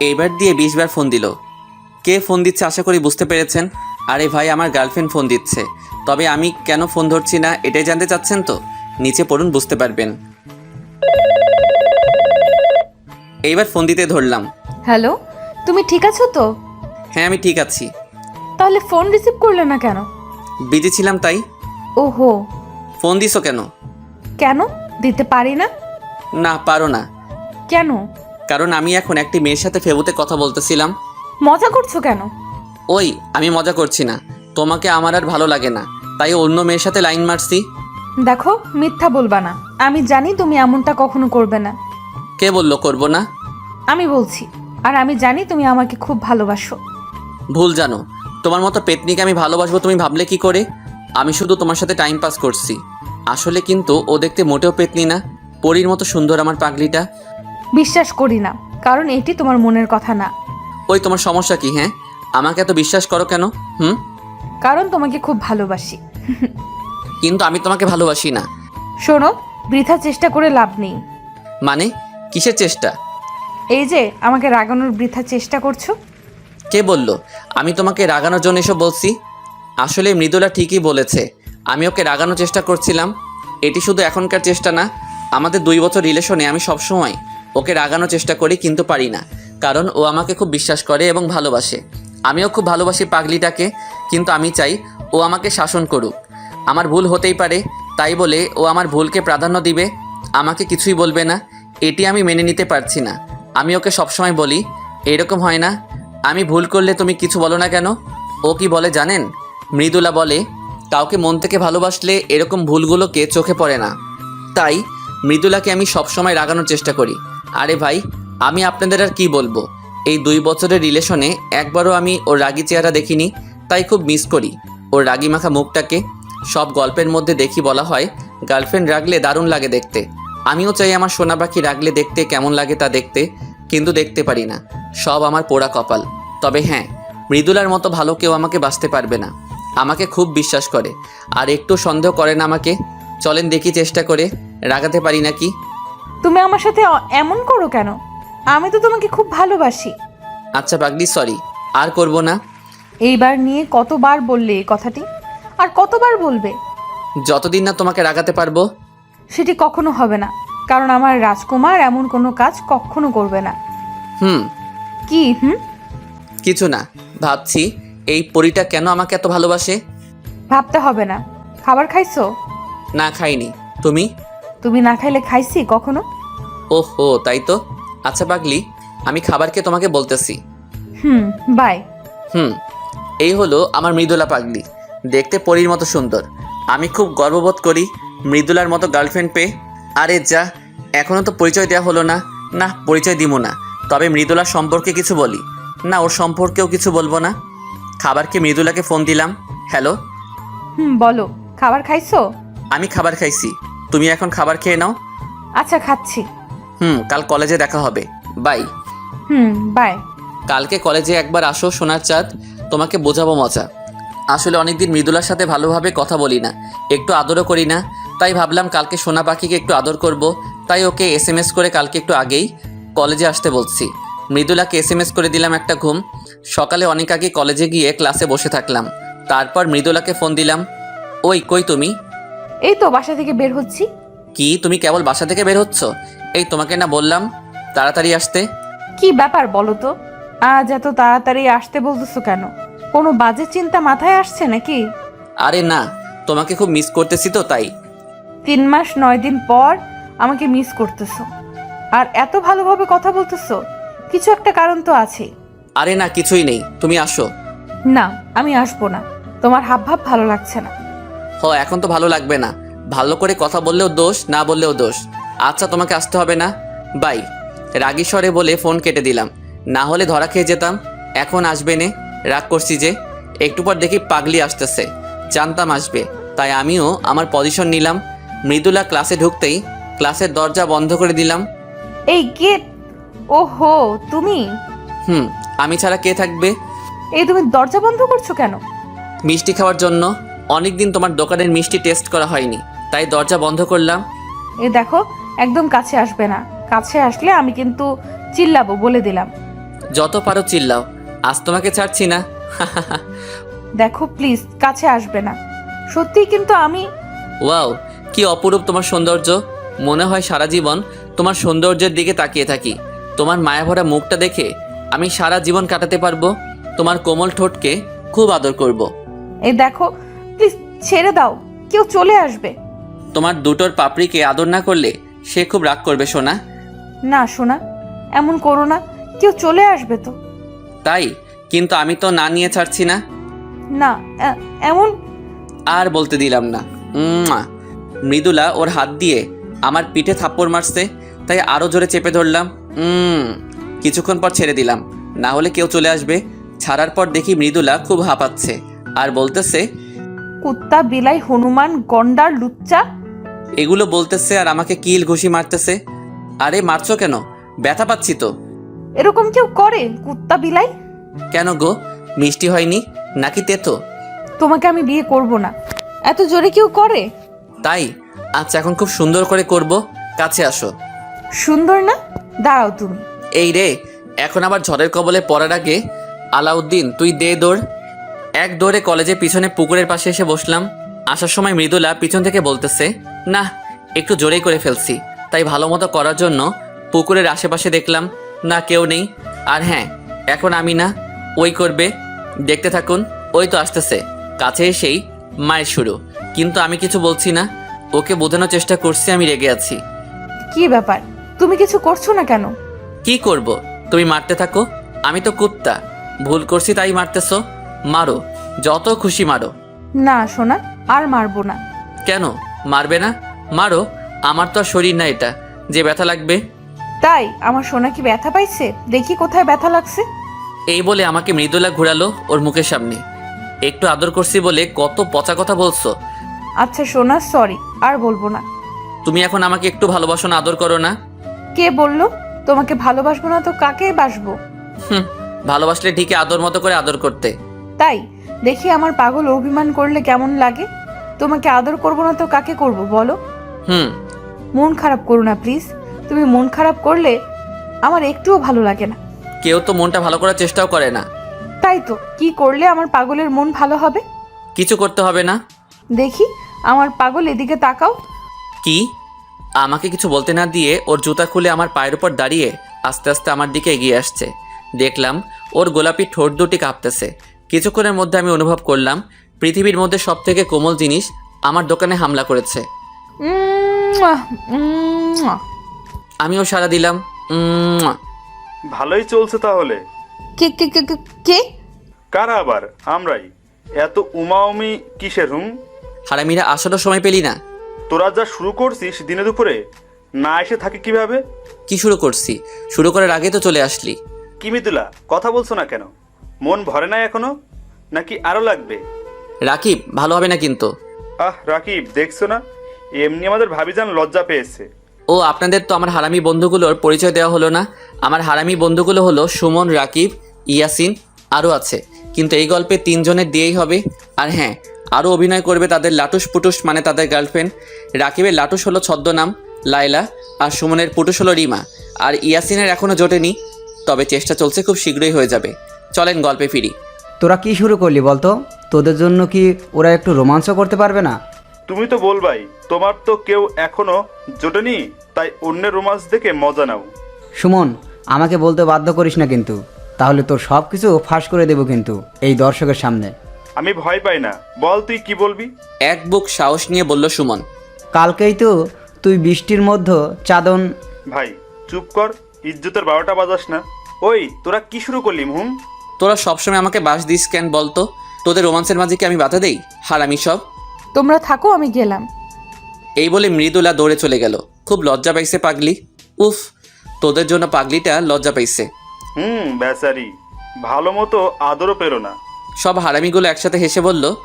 এইবার দিয়ে 20 বার ফোন দিল। কে ফোন দিচ্ছে আশা করি বুঝতে পেরেছেন। আরে ভাই, আমার গার্লফ্রেন্ড ফোন দিচ্ছে। তবে আমি কেন ফোন ধরছি না এটাই জানতে চাচ্ছেন তো? নিচে পড়ুন, বুঝতে পারবেন। এইবার ফোন দিতে ধরলাম। হ্যালো, তুমি ঠিক আছো তো? হ্যাঁ, আমি ঠিক আছি। তাহলে ফোন রিসিভ করলে না কেন? বিজি ছিলাম তাই। ওহো। ফোন দিছো কেন? কেন দিতে পারি না? না, পারো না। কেন? কারণ আমি এখন একটি মেয়ের সাথে ফেবুতে কথা বলতেছিলাম। মজা করছো কেন? ওই, আমি মজা করছি না। তোমাকে আমার আর ভালো লাগে না, তাই অন্য মেয়ের সাথে লাইন মারছি। দেখো, মিথ্যা বলবা না। আমি জানি তুমি এমনটা কখনো করবে না। কে বললো করবো না? আমি বলছি। আর আমি জানি তুমি আমাকে খুব ভালোবাসো। ভুল জানো। তোমার মতো পেতনিকে আমি ভালোবাসবো তুমি ভাবলে কি করে? আমি শুধু তোমার সাথে টাইম পাস করছি। আসলে কিন্তু ও দেখতে মোটেও পেতনি না, পরীর মতো সুন্দর আমার পাগলিটা। বিশ্বাস করি না, কারণ এটি তোমার মনের কথা না। ওই, তোমার সমস্যা কি? হ্যাঁ, আমাকে এত বিশ্বাস করো কেন? কারণ তোমাকে খুব ভালোবাসি। কিন্তু আমি তোমাকে ভালোবাসি না। শোনো, বৃথা চেষ্টা করে লাভ নেই। মানে কিসের চেষ্টা? এই যে আমাকে রাগানোর বৃথা চেষ্টা করছো। কে বলল আমি তোমাকে রাগানোর জন্য এসব বলছি? আসলে মৃদুলা ঠিকই বলেছে, আমি ওকে রাগানোর চেষ্টা করছিলাম। এটি শুধু এখনকার চেষ্টা না, আমাদের 2 বছর রিলেশনে আমি সবসময় ওকে রাগানোর চেষ্টা করি, কিন্তু পারি না। কারণ ও আমাকে খুব বিশ্বাস করে এবং ভালোবাসে। আমিও খুব ভালোবাসি পাগলিটাকে, কিন্তু আমি চাই ও আমাকে শাসন করুক। আমার ভুল হতেই পারে, তাই বলে ও আমার ভুলকে প্রাধান্য দিবে, আমাকে কিছুই বলবে না। এটি আমি মেনে নিতে পারছি না। আমি ওকে সবসময় বলি, এরকম হয় না, আমি ভুল করলে তুমি কিছু বলো না কেন? ও কি বলে জানেন? মৃদুলা বলে, কাউকে মন থেকে ভালোবাসলে এরকম ভুলগুলোকে চোখে পড়ে না। তাই মৃদুলাকে আমি সবসময় রাগানোর চেষ্টা করি। আরে ভাই, আমি আপনাদের আর কি বলবো, এই 2 বছরের রিলেশনে একবারও আমি ওর রাগী চেহারা দেখিনি, তাই খুব মিস করি ওর রাগী মাখা মুখটাকে। সব গল্পের মধ্যে দেখি বলা হয় গার্লফ্রেন্ড রাগলে দারুণ লাগে দেখতে। আমিও চাই আমার সোনা পাখি রাগলে দেখতে কেমন লাগে তা দেখতে, কিন্তু দেখতে পারি না। সব আমার পোড়া কপাল। তবে হ্যাঁ, মৃদুলার মতো ভালো কেউ আমাকে বাঁচতে পারবে না। আমাকে খুব বিশ্বাস করে আর একটু সন্দেহ করে না আমাকে। চলেন দেখি চেষ্টা করে রাগাতে পারি নাকি। তুমি আমার সাথে এমন করো কেন? আমি তো তোমাকে খুব ভালোবাসি। আচ্ছা পাগলি, সরি, আর করব না। এইবার নিয়ে কতবার বললে এই কথাটি, আর কতবার বলবে? যতদিন না তোমাকে রাগাতে পারবো। সেটি কখনো হবে না, কারণ আমার রাজকুমার এমন কোনো কাজ কখনো করবে না। কি কিছু না, ভাবছি এই পরীটা কেন আমাকে এত ভালোবাসে। ভাবতে হবে না। খাবার খাইছো? না, খাইনি। তুমি? তুমি না খাইলে খাইছি কখনো? ওহো, তাই তো। আচ্ছা পাগলি, আমি খাবারকে তোমাকে বলতেছি। বাই। এই হলো আমার মৃদুলা পাগলি, দেখতে পরীর মতো সুন্দর। আমি খুব গর্ববোধ করি মৃদুলার মতো গার্লফ্রেন্ড পেয়ে। আরে যা, এখনও তো পরিচয় দেওয়া হলো না। না, পরিচয় দিব না, তবে মৃদুলার সম্পর্কে কিছু বলি। না, ওর সম্পর্কেও কিছু বলবো না। খাবারকে মৃদুলাকে ফোন দিলাম। হ্যালো। বলো, খাবার খাইছো? আমি খাবার খাইছি, তুমি এখন খাবার খেয়ে নাও। আচ্ছা, খাচ্ছি। কাল কলেজে দেখা হবে। বাই। বাই। কালকে কলেজে একবার আসো সোনার চাঁদ, তোমাকে বোঝাবো মজা। আসলে অনেকদিন মৃদুলার সাথে ভালোভাবে কথা বলি না, একটু আদরও করি না। তাই ভাবলাম কালকে সোনা পাখিকে একটু আদর করব। তাই ওকে SMS করে কালকে একটু আগেই কলেজে আসতে বলছি। মৃদুলাকে SMS করে দিলাম একটা ঘুম। সকালে অনেক আগে কলেজে গিয়ে ক্লাসে বসে থাকলাম। তারপর মৃদুলাকে ফোন দিলাম। ওই, কই তুমি? এই তো বাসা থেকে বের হচ্ছি। কি, তুমি কেবল বাসা থেকে বের হচ্ছ? এই, তোমাকে না বললাম তাড়াতাড়ি আসতে? কি ব্যাপার বলো তো? আজ এত তাড়াতাড়ি আসতে বলতেছো কেন? কোনো বাজে চিন্তা মাথায় আসছে নাকি? আরে না, তোমাকে খুব মিস করতেছি তো তাই। 3 মাস 9 দিন পর আমাকে মিস করতেছো, আর এত ভালোভাবে কথা বলতেছো? কিছু একটা কারণ তো আছে। আরে না, কিছুই নেই, তুমি আসো। না, আমি আসবো না। তোমার হাবভাব ভালো লাগছে না। এখন তো ভালো লাগবে না। ভালো করে কথা বললেও দোষ, না বললেও দোষ। আচ্ছা, তোমাকে আসতে হবে না, বাই। রাগী স্বরে বলে ফোন কেটে দিলাম, না হলে ধরা খেয়ে যেতাম। এখন আসবে নে, রাগ করছি যে। একটু পর দেখি পাগলি আসতেছে, জানতাম আসবে, তাই আমিও আমার পজিশন নিলাম। মৃদুলা ক্লাসে ঢুকতেই ক্লাসের দরজা বন্ধ করে দিলাম। এই গেট। ওহো, তুমি? আমি ছাড়া কে থাকবে? এই তুমি দরজা বন্ধ করছো কেন? মিষ্টি খাওয়ার জন্য। অনেকদিন তোমার দোকানের মিষ্টি টেস্ট করা হয়নি, তাই দরজা বন্ধ করলাম। এই দেখো, একদম কাছে আসবে না। কাছে আসলে আমি কিন্তু চিল্লাবো, বলে দিলাম। যত পারো চিল্লাও, আজ তোমাকে ছাড়ছি না। দেখো প্লিজ, কাছে আসবে না। সত্যি কিন্তু আমি। ওয়াও, কি অপরূপ তোমার সৌন্দর্য। মনে হয় সারা জীবন তোমার সৌন্দর্যের দিকে তাকিয়ে থাকি। তোমার মায়াভরা মুখটা দেখে আমি সারা জীবন কাটাতে পারবো। তোমার কোমল ঠোঁটকে খুব আদর করব। এই দেখো প্লিজ, ছেড়ে দাও, কেউ চলে আসবে। তোমার দুটোর পাপড়িকে আদর না করলে সে খুব রাগ করবে সোনা। না সোনা, এমন করো না, কেউ চলে আসবে তো। তাই? কিন্তু আমি তো না নিয়ে ছাড়ছি না। না, এমন। আর বলতে দিলাম না। উম্মা। মৃদুলা ওর হাত দিয়ে আমার পিঠে থাপ্পড় মারছে, তাই আরো জোরে চেপে ধরলাম। কিছুক্ষণ পর ছেড়ে দিলাম, না হলে কেউ চলে আসবে। ছাড়ার পর দেখি মৃদুলা খুব হাঁপাচ্ছে আর বলতেছে, কুত্তা, বিলাই, হনুমান, গন্ডার, লুচ্চা। এগুলো বলতেছে আর আমাকে কিল ঘুষি মারতেছে। আরে মারছো কেন? ব্যথা পাচ্ছি তো। এরকম কেউ করে? কুত্তা, বিলাই। কেন গো, মিষ্টি হয়নি নাকি তেতো? তোমাকে আমি বিয়ে করব না। এত জোরে কেউ করে? তাই? আচ্ছা, এখন খুব সুন্দর করে করব, কাছে আসো। সুন্দর না? দাঁড়াও তুমি। এই রে, এখন আবার ঝড়ের কবলে পড়ার আগে আলাউদ্দিন তুই দে দৌড়। এক দৌড়ে কলেজের পিছনে পুকুরের পাশে এসে বসলাম। আসার সময় মৃদুলা পিছন থেকে বলতেছে, না একটু জোরেই করে ফেলছি। তাই ভালো মতো করার জন্য পুকুরের আশেপাশে দেখলাম, না কেউ নেই। আর হ্যাঁ, এখন আমি না, ওই করবে। দেখতে থাকুন, ওই তো আসতেছে। কাছে এসেই মায়ের শুরু। কিন্তু আমি কিছু বলছি না। ওকে বোঝানোর চেষ্টা করছি আমি রেগে আছি। কি ব্যাপার, তুমি কিছু করছো না কেন? কি করব? তুমি মারতে থাকো। আমি তো কুত্তা, ভুল করছি তাই মারতেছো। মারো, যত খুশি মারো। না সোনা, আর মারবো না। কেন মারবে না? মারো, আমার তো আর শরীর না এটা যে ব্যথা লাগবে। তাই? আমার সোনা কি ব্যথা পাইছে? দেখি কোথায় ব্যথা লাগছে। এই বলে আমাকে মৃদুলা ঘুরালো ওর মুখের সামনে। একটু আদর করছি বলে কত পচা কথা বলছো। আচ্ছা সোনা, সরি, আর বলবো না। তুমি এখন আমাকে একটু ভালোবাসো না, আদর করো না? কে বললো? তোমাকে ভালোবাসবো না তো কাকে বাসবো? ভালোবাসলে ঠিকই আদর মতো করে আদর করতে। তাই? দেখি আমার পাগল অভিমান করলে কেমন লাগে। তোমাকে আদর করবো না তো কাকে করব বলো? হুম। মন খারাপ করো না প্লিজ। তুমি মন খারাপ করলে আমার একটুও ভালো লাগে না। কেউ তো মনটা ভালো করার চেষ্টাও করে না। তাই তো, কি করলে আমার পাগলের মন ভালো হবে? কিছু করতে হবে না। দেখি আমার পাগল, এদিকে তাকাও। কি? আমাকে কিছু বলতে না দিয়ে ওর জুতা খুলে আমার পায়ের উপর দাঁড়িয়ে আস্তে আস্তে আমার দিকে এগিয়ে আসছে। দেখলাম ওর গোলাপি ঠোঁট দুটি কাঁপতেছে। কিছুক্ষণের মধ্যে আমি অনুভব করলাম পৃথিবীর মধ্যে সবথেকে কোমল জিনিস আমার দোকানে হামলা করেছে। আমিও সাড়া দিলাম। ভালোই চলছে তাহলে। কে কে কে কে- কে? কারা আবার? আমরাই। এত উমাউমি কিসের? হারামিরা আসারও সময় পেলি না। তোরা যা শুরু করছিস দিনে দুপুরে, না এসে থাকে কিভাবে? কি শুরু করছি? শুরু করার আগে তো চলে আসলি। কি মিতুলা, কথা বলছো না কেন? মন ভরে না এখনো, নাকি আরো লাগবে? রাকিব, ভালো হবে না কিন্তু। রাকিব, দেখছো না এমনি আমাদের ভাবিজান লজ্জা পেয়েছে। ও, আপনাদের তো আমার হারামি বন্ধুগুলোর পরিচয় দেওয়া হলো না। আমার হারামি বন্ধুগুলো হলো সুমন, রাকিব, ইয়াসিন, আরও আছে। কিন্তু এই গল্পে 3 জনের দিয়েই হবে। আর হ্যাঁ, আরও অভিনয় করবে তাদের লাটুস পুটুস, মানে তাদের গার্লফ্রেন্ড। রাকিবের লাটুস হলো ছদ্মনাম লায়লা, আর সুমনের পুটুস হলো রিমা, আর ইয়াসিনের এখনও জোটেনি, তবে চেষ্টা চলছে, খুব শীঘ্রই হয়ে যাবে। চলেন গল্পে ফিরি। তোরা কি শুরু করলি বলতো? তোদের জন্য কি ওরা একটু রোমাঞ্চ করতে পারবে না? তুমি তো বলবাই, তোমার তো কেউ এখনো জোটেনি, তাই অন্যের রোমান্স দেখে মজা নাও। সুমন, আমাকে বলতে বাধ্য করিস না কিন্তু, তাহলে তোর সব কিছু ফাঁস করে দেবো কিন্তু এই দর্শকের সামনে। আমি ভয় পাই না, বল তুই কি বলবি? এক বুক সাহস নিয়ে বলল সুমন। কালকেই তো তুই বৃষ্টির মধ্যে চাদন। ভাই চুপ কর, ইজ্জতের 12টা বাজাস না। ওই তোরা কি শুরু করলি? তোরা সবসময় আমাকে বাস দিস কেন বলতো? তোদের রোমান্সের মাঝে কি আমি বাধা দেই? হারামি সব। তোমরা থাকো, আমি গেলাম। এই বলে মৃদুলা দৌড়ে চলে গেল। খুব লজ্জা পাইছে পাগলি। উফ, তোদের জন্য পাগলিটা লজ্জা পাইছে। বেচারি, ভালো মতো আদরও পেলো না। সব হারামিগুলো একসাথে হেসে বলল,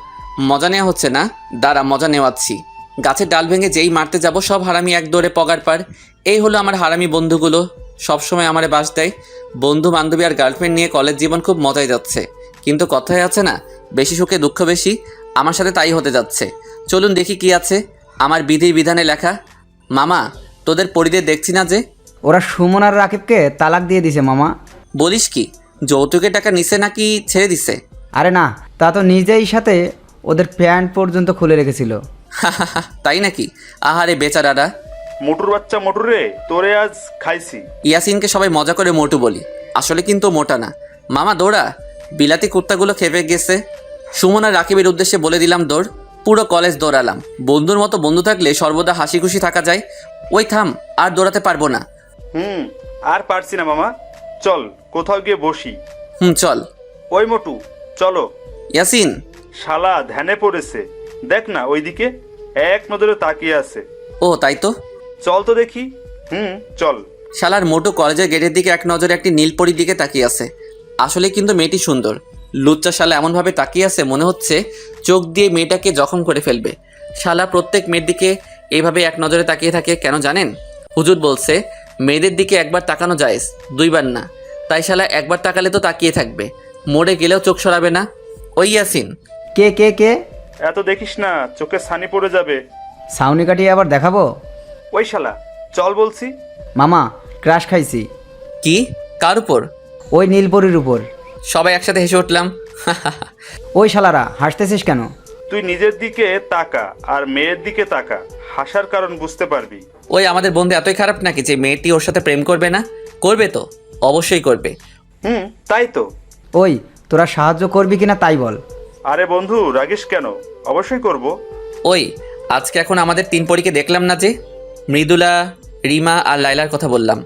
মজা নেওয়া হচ্ছে না, দাঁড়া মজা নেওয়াচ্ছি। গাছের ডাল ভেঙে যেই মারতে যাব সব হারামি এক দৌড়ে পগার পার। এই হলো আমার হারামি বন্ধুগুলো, সবসময় আমারে বাস দেয়। বন্ধু বান্ধবী আর গার্লফ্রেন্ড নিয়ে কলেজ জীবন খুব মজায় যাচ্ছে। কিন্তু কথায় আছে না, বেশি সুখে দুঃখ বেশি। আমার সাথে তাই হতে যাচ্ছে। চলুন দেখি কি আছে আমার বিধির বিধানে লেখা। মামা তোদের পরিদের দেখছি না যে। ওরা সুমন আর রাকিবকে তালাক দিয়ে দিছে মামা। বলিস কি, যৌতুকের টাকা নিছে নাকি ছেড়ে দিছে? আরে না, তা তো নিজেই সাথে ওদের প্যান্ট পর্যন্ত খুলে রেখেছিল। তাই নাকি? আহারে বেচারারা। মোটুর বাচ্চা মোটু রে, তোরে আজ খাইছি। ইয়াসিনকে সবাই মজা করে মোটু বলি, আসলে কিন্তু মোটা না। মামা দৌড়া, বিলাতি কুত্তাগুলো খেপে গেছে। সুমন আর রাকিবের উদ্দেশ্যে বলে দিলাম দৌড়। পুরো কলেজ দৌড়ালাম। বন্ধুর মতো বন্ধু থাকলে সর্বদা হাসি খুশি থাকা যায়। ওই থাম, আর দৌড়াতে পারবো না। আর পারছি না মামা, চল কোথাও গিয়ে বসি। চল। ওই মোটু চলো। ইয়াসিন। শালা ধ্যানে পড়েছে, দেখ না ওইদিকে এক নজরে তাকিয়ে আছে। ও তাই তো। চল তো দেখি। চল। শালার মোটু কলেজের গেটের দিকে এক নজরে একটি নীলপরির দিকে তাকিয়ে আছে। আসলে কিন্তু মেয়েটি সুন্দর। লুচ্চা শালা এমনভাবে তাকিয়ে আছে মনে হচ্ছে চোখ দিয়ে মেয়েটাকে জখম করে ফেলবে। শালা প্রত্যেক মেয়ের দিকে এইভাবে এক নজরে তাকিয়ে থাকে কেন জানেন? হুজুর বলছে মেয়েদের দিকে একবার তাকানো জায়েজ, দুইবার না। তাই শালা একবার তাকালে তো তাকিয়ে থাকবে, মরে গেলেও চোখ সরাবে না। ওই ইয়াসিন। কে কে কে? এত দেখিস না, চোখে ছানি পড়ে যাবে। সাউনি কাটিয়ে আবার দেখাবো? ওই শালা চল বলছি। মামা ক্রাশ খাইছি। কি? কার উপর? ওই নীলপরির উপর। সবাই একসাথে হেসে উঠলাম। ওই শালারা হাসতেছিস কেন? তুই নিজের দিকে তাকা আর মেয়ের দিকে তাকা, হাসার কারণ বুঝতে পারবি। ওই আমাদের বন্ধু এতই খারাপ নাকি যে মেয়েটি ওর সাথে প্রেম করবে না? করবে তো, অবশ্যই করবে। তাই তো। ওই তোরা সাহায্য করবি কিনা তাই বল। আরে বন্ধু রাগিস কেন, অবশ্যই করব। ওই আজকে এখন আমাদের 3 পরীকে দেখলাম না যে? মৃদুলা, রিমা আর লাইলার কথা বললাম।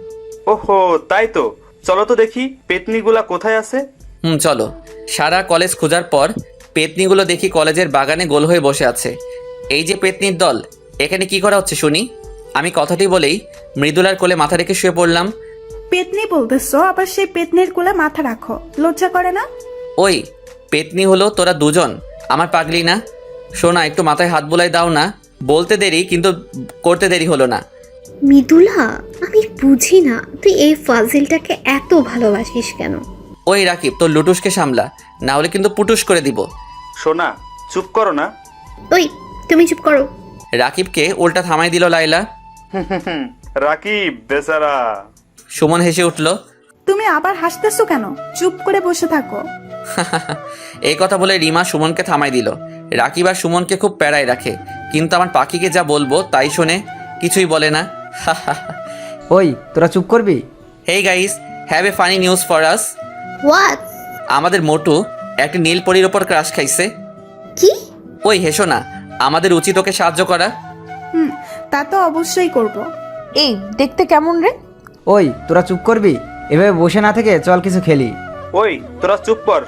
ওহো তাই তো, চলো তো দেখি পেতনিগুলা কোথায় আছে। চলো। সারা কলেজ খোঁজার পর পেতনিগুলো দেখি কলেজের বাগানে গোল হয়ে বসে আছে। এই যে পেতনির দল, এখানে কি করা হচ্ছে শুনি? আমি কথাটি বলেই মৃদুলার কোলে মাথা রেখে শুয়ে পড়লাম। পেতনি বলতেছো, আবার সেই পেতনির কোলে মাথা রাখো, লজ্জা করে না? ওই পেতনি হলো তোরা দুজন, আমার পাগলি না? শোনা, একটু মাথায় হাত বুলাই দাও না। বলতে দেরি কিন্তু করতে দেরি হলো না। মৃদুলা, আমি বুঝি না তুই এই ফাজিলটাকে এত ভালোবাসিস কেন? ওই রাকিব, তোর লুটুসকে সামলা, না হলে কিন্তু পুটুস করে দিব। সোনা চুপ করো না। ওই তুমি চুপ করো। রাকিবকে উল্টা থামাই দিল লাইলা। রাকিব বেচারা। সুমন হেসে উঠল। তুমি আবার হাসতেছো কেন? চুপ করে বসে থাকো। এই কথা বলে রিমা সুমনকে থামাই দিল। রাকিব আর সুমনকে খুব প্যারায় রাখে, কিন্তু আমার পাখিকে যা বলবো তাই শোনে, কিছুই বলে না। ওই তোরা চুপ করবি? Hey guys, have a funny news for us. What? আমাদের মোটু একটা নীলপরির ওপর ক্রাশ খাইছে। কি? ওই হেসো না, আমাদের উচিত ওকে সাহায্য করা। তা তো অবশ্যই করব। এই দেখতে কেমন রে? ওই তোরা চুপ করবি? এভাবে বসে না থেকে চল কিছু খেলি। ওই তোরা চুপ কর,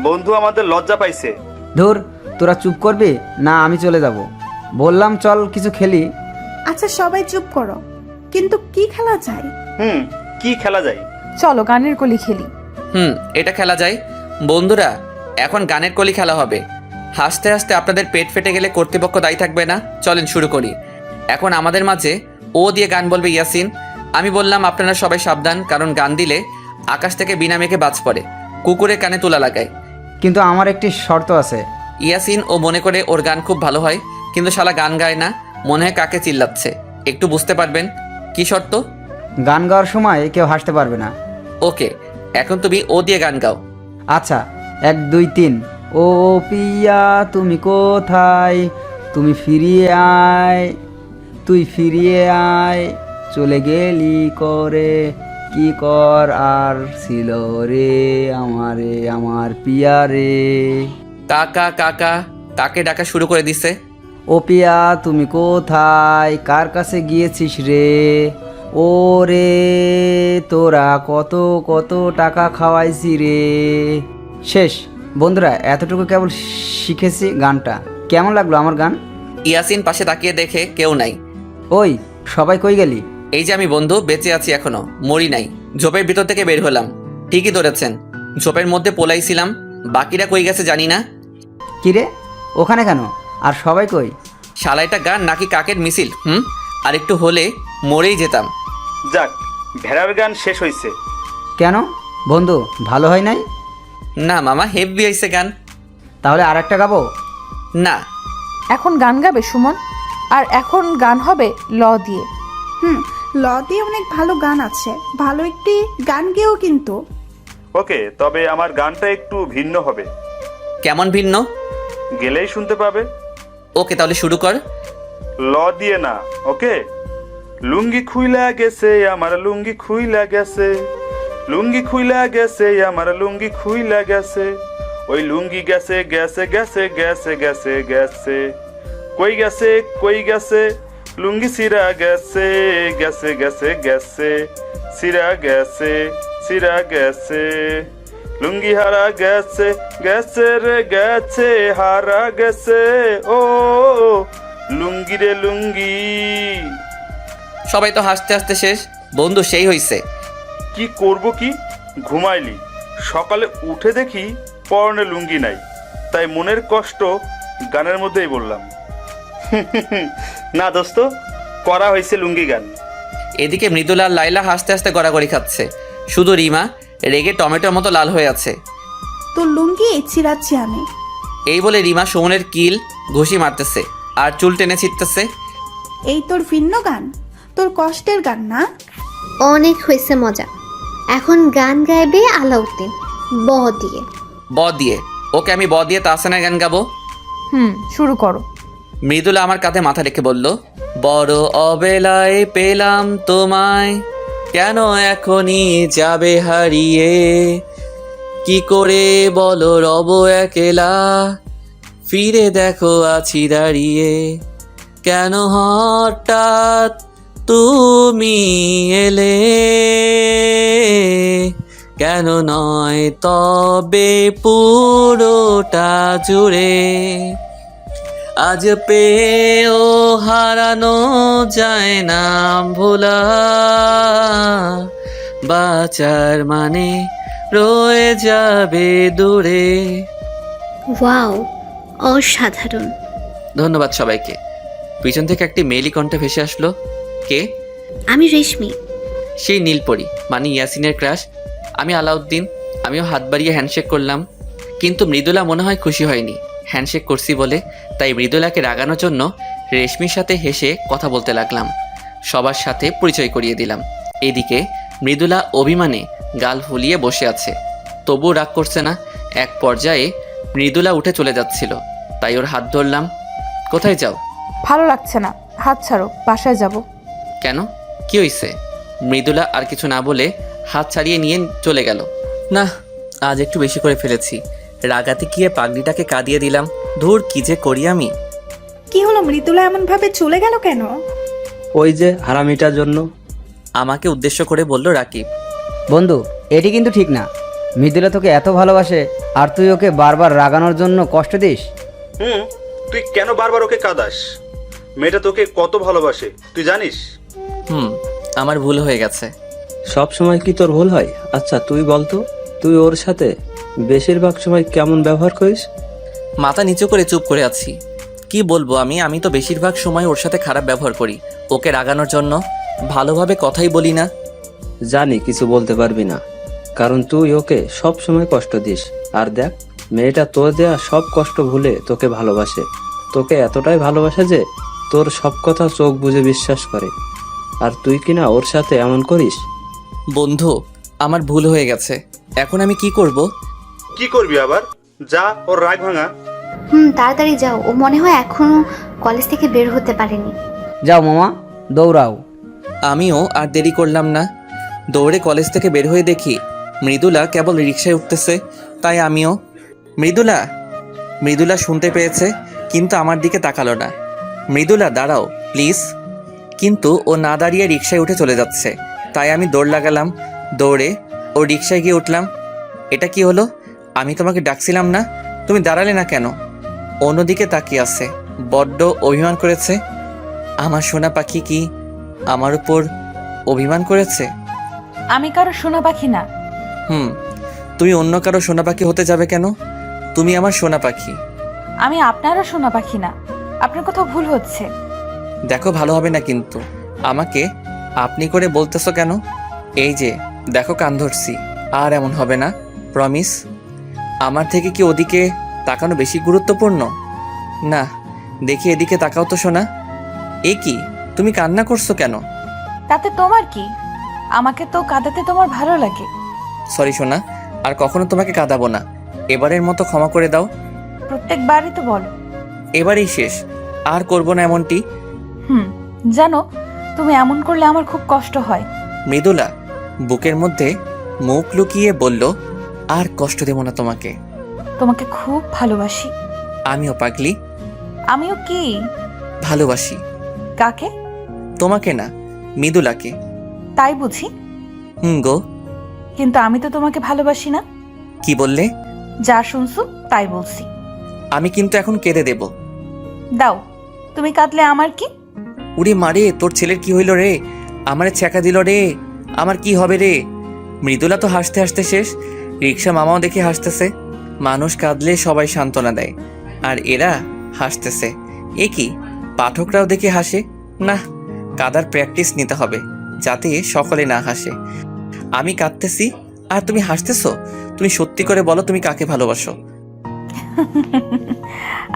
বন্ধু আমাদের লজ্জা পাইছে। ধুর, তোরা চুপ করবি না আমি চলে যাব। বললাম চল কিছু খেলি। আচ্ছা সবাই চুপ করো, কিন্তু কি খেলা যায়? কি খেলা যায়? চলো গানের কলি খেলি। এটা খেলা যায়। বন্ধুরা, এখন গানের কলি খেলা হবে। হাসতে হাসতে আপনাদের পেট ফেটে গেলে কর্তৃপক্ষ দায়ী থাকবে না। চলেন শুরু করি। এখন আমাদের মাঝে ও দিয়ে গান বলবে ইয়াসিন। আমি বললাম আপনারা সবাই সাবধান, কারণ গান দিলে আকাশ থেকে বিনা মেঘে বাজ পড়ে, কুকুরের কানে তুলা লাগায়। কিন্তু আমার একটি শর্ত আছে। ইয়াসিন ও মনে করে ওর গান খুব ভালো হয়, কিন্তু শালা গান গায় না, মনে হয় কাকে চিল্লাচ্ছে। একটু বুঝতে পারবেন। কি শর্ত? গান গাওয়ার সময় কেউ হাসতে পারবে না। ওকে, এখন তুমি ও দিয়ে গান গাও। আচ্ছা, 1 2 3। ও পিয়া তুমি কোথায়, তুমি ফিরিয়ে আয়, তুই ফিরিয়ে আয়, চলে গেলি করে কি কর আর ছিল রে আমারে আমার পিয়া রে। কাকা কাকা, কাকে ডাকা শুরু করে দিছে। ও পিয়া তুমি কোথায়, কার কাছে গিয়েছিস রে, ও রে তোরা কত কত টাকা খাওয়াইছি রে। শেষ। বন্ধুরা, এতটুকু কেবল শিখেছি গানটা। কেমন লাগলো আমার গান? ইয়াসিন পাশে তাকিয়ে দেখে কেউ নাই। ওই সবাই কই গেলি? এই যে আমি বন্ধু, বেঁচে আছি এখনো, মরি নাই। ঝোপের ভিতর থেকে বের হলাম। ঠিকই ধরেছেন, ঝোপের মধ্যে পোলাইছিলাম। বাকিরা কই গেছে জানি না। কিরে, ওখানে কেন? আর সবাই কই? শালাইটা গান নাকি কাকের মিছিল? আর একটু হলে মরেই যেতাম। যাক, ভেড়ার গান শেষ হয়েছে। কেন বন্ধু, ভালো হয় নাই? না মামা, হেভি হয়েছে গান। তাহলে আর একটা গাবো? না। এখন গান গাবে সুমন, আর এখন গান হবে ল দিয়ে। ল দিয়ে অনেক ভালো গান আছে, ভালো একটি গান গেও কিন্তু। ওকে, তবে আমার গানটা একটু ভিন্ন হবে, কেমন ভিন্ন? গেলেই শুনতে পাবে। ওকে, তাহলে শুরু কর। ল দিয়ে না, ওকে? লুঙ্গি খুইলা গেছে আমার, লুঙ্গি খুইলা গেছে, লুঙ্গি খুইলা গেছে আমার, লুঙ্গি খুইলা গেছে, ওই লুঙ্গি গেছে গেছে গেছে গেছে গেছে গেছে, কই গেছে কই গেছে, লুঙ্গি সিরা গেছে গেছে গেছে গেছে, সিরা গেছে সিরা গেছে, লুঙ্গি হারা গেছে গেছে রে গেছে, হারা গেছে ও লুঙ্গি রে লুঙ্গি। সবাই তো হাসতে হাসতে শেষ। বন্ধু, সেই হইছে। কি করব কি, ঘুমাইলি, সকালে উঠে দেখি পরনে লুঙ্গি নাই, তাই মনের কষ্ট গানের মধ্যেই বললাম। না দোস্ত, করা হয়েছে লুঙ্গি গান। এদিকে মৃদুলা আর লাইলা হাসতে হাসতে গড়াগড়ি খাচ্ছে, শুধু রিমা রেগে টমেটোর মতো লাল হয়ে আছে। তোর লুঙ্গি ছিঁড়াচ্ছি আমি। এই বলে রিমা সুমনের কিল ঘুষি মারতেছে আর চুল টেনে ছিটতেছে। এই তোর ভিন্ন গান, তোর কষ্টের গান না? অনেক হয়েছে মজা, এখন গান গাইবে আলাউদ্দিন ব দিয়ে। ব দিয়ে? ওকে, আমি ব দিয়ে তাহসানের গান গাবো। শুরু করো। মৃদুলা আমার কাঁধে মাথা রেখে বলল, বড় অবেলায় পেলাম তোমায়, কেন এখনই যাবে হারিয়ে, কি করে বলো রব একেলা, ফিরে দেখো আছি দাঁড়িয়ে, কেন হঠাৎ তুমি এলে, কেন নয় তবে পুরোটা জুড়ে, আজ পেয়েও হারানো যায় না ভোলা, বাঁচার মানে রয়ে যাবে দূরে। ওয়াও, অসাধারণ। ধন্যবাদ সবাইকে। পিছন থেকে একটি মেইলি কণ্ঠে ভেসে আসলো। কে? আমি রেশমি। সেই নীলপরি, মানে ইয়াসিনের ক্রাশ। আমি আলাউদ্দিন। আমিও হাত বাড়িয়ে হ্যান্ডশেক করলাম, কিন্তু মৃদুলা মনে হয় খুশি হয়নি হ্যান্ডশেক করছি বলে। তাই মৃদুলাকে রাগানোর জন্য রেশমির সাথে হেসে কথা বলতে লাগলাম, সবার সাথে পরিচয় করিয়ে দিলাম। এদিকে মৃদুলা অভিমানে গাল ফুলিয়ে বসে আছে, তবুও রাগ করছে না। এক পর্যায়ে মৃদুলা উঠে চলে যাচ্ছিল, তাই ওর হাত ধরলাম। কোথায় যাও? ভালো লাগছে না, হাত ছাড়ো, বাসায় যাব। কেন, কি হয়েছে? মৃদুলা আর কিছু না বলে হাত ছাড়িয়ে নিয়ে চলে গেল। না, আজ একটু বেশি করে ফেলেছি। রাগাতে গিয়ে পাগড়িটাকে কাঁদিয়ে দিলাম। ধুর, কি যে করি আমি। কি হলো, মৃদুলা এমন ভাবে চলে গেল কেন? ওই যে হারামিটার জন্য। আমাকে উদ্দেশ্য করে বলল রাকিব। বন্ধু, এটি কিন্তু ঠিক না। মৃদুলা তোকে এত ভালোবাসে আর তুই ওকে বারবার রাগানোর জন্য কষ্ট দিস। তুই কেন বারবার ওকে কাঁদাস? মেয়েটা তোকে কত ভালোবাসে তুই জানিস? আমার ভুল হয়ে গেছে। সব সময় কি তোর ভুল হয়? আচ্ছা তুই বলতো, তুই ওর সাথে বেশিরভাগ সময় কেমন ব্যবহার করিস? মাথা নিচু করে চুপ করে আছি। কি বলবো আমি তো বেশিরভাগ সময় ওর সাথে খারাপ ব্যবহার করি, ওকে রাগানোর জন্য। ভালোভাবে কথাই বলি না। জানি কিছু বলতে পারবি না, কারণ তুই ওকে সব সময় কষ্ট দিস। আর দেখ, মেয়েটা তোর দেয়া সব কষ্ট ভুলে তোকে ভালোবাসে। তোকে এতটাই ভালোবাসে যে তোর সব কথা চোখ বুজে বিশ্বাস করে। আর তুই কিনা ওর সাথে এমন করিস। বন্ধু, আমার ভুল হয়ে গেছে। এখন আমি কি করব? কি করবি আবার? যা, ওর রাগ ভাঙা। তাড়াতাড়ি যাও, ও মনে হয় এখনো কলেজ থেকে বের হতে পারেনি। যাও মামা, দৌড়াও। আমিও আর দেরি করলাম না। দৌড়ে কলেজ থেকে বের হয়ে দেখি মৃদুলা কেবল রিকশায় উঠতেছে। তাই আমিও। মৃদুলা শুনতে পেয়েছে, কিন্তু আমার দিকে তাকালো না। মৃদুলা, দাঁড়াও প্লিজ। কিন্তু ও না দাঁড়িয়ে রিকশায় উঠে চলে যাচ্ছে। তাই আমি দৌড় লাগালাম। দৌড়ে ও রিকশায় গিয়ে উঠলাম। এটা কি হলো? আমি তোমাকে ডাকছিলাম না, তুমি দাঁড়ালে না কেন? অন্যদিকে তাকিয়ে আছে, বড্ড অভিমান করেছে। আমার সোনা পাখি কি আমার উপর অভিমান করেছে? আমি কারো সোনা পাখি না। তুমি অন্য কারো সোনা পাখি হতে যাবে কেন? তুমি আমার সোনা পাখি। আমি আপনারও সোনা পাখি না, আপনার কোথাও ভুল হচ্ছে। দেখো, ভালো হবে না কিন্তু। আমাকে আপনি করে বলতেছো কেন? এই যে দেখো, কান ধরছি। আর এমন হবে না, প্রমিস। আমার থেকে কি ওদিকে তাকানো বেশি গুরুত্বপূর্ণ? না, দেখি এদিকে তাকাও তো সোনা। এ কি, তুমি কান্না করছো কেন? তাতে তোমার কি? আমাকে তো কাঁদাতে তোমার ভালো লাগে। সরি সোনা, আর কখনো তোমাকে কাঁদাবো না। এবারের মতো ক্ষমা করে দাও। প্রত্যেকবারই তো বলো। এবারেই শেষ, আর করবো না এমনটি। জানো, তুমি এমন করলে আমার খুব কষ্ট হয়। মৃদুলা বুকের মধ্যে মুখ লুকিয়ে বলল, আর কষ্ট দেব না তোমাকে। তোমাকে খুব ভালোবাসি। আমিও পাগলি। আমিও কি? ভালোবাসি। কাকে? তোমাকে না, মৃদুলাকে। তাই বুঝি? গো। কিন্তু আমি তো তোমাকে ভালোবাসি না। কি বললে? যা শুনছো তাই বলছি। আমি কিন্তু এখন কেঁদে দেব। দাও, তুমি কাঁদলে আমার কি? উড়ি মারে, তোর ছেলের কি হইল রে? আমারে ছ্যাঁকা দিল রে। আমার কি হবে রে? মৃদুলা তো হাসতে হাসতে শেষ। রিক্সা মামাও দেখে হাসতেছে। মানুষ কাঁদলে সবাই সান্ত্বনা দেয়, আর এরা হাসতেছে। এ কি, পাঠকরাও দেখে হাসে? না, কাদার প্র্যাকটিস নিতে হবে যাতে সকলে না হাসে। আমি কাঁদতেছি আর তুমি হাসতেছো। তুমি সত্যি করে বলো, তুমি কাকে ভালোবাসো?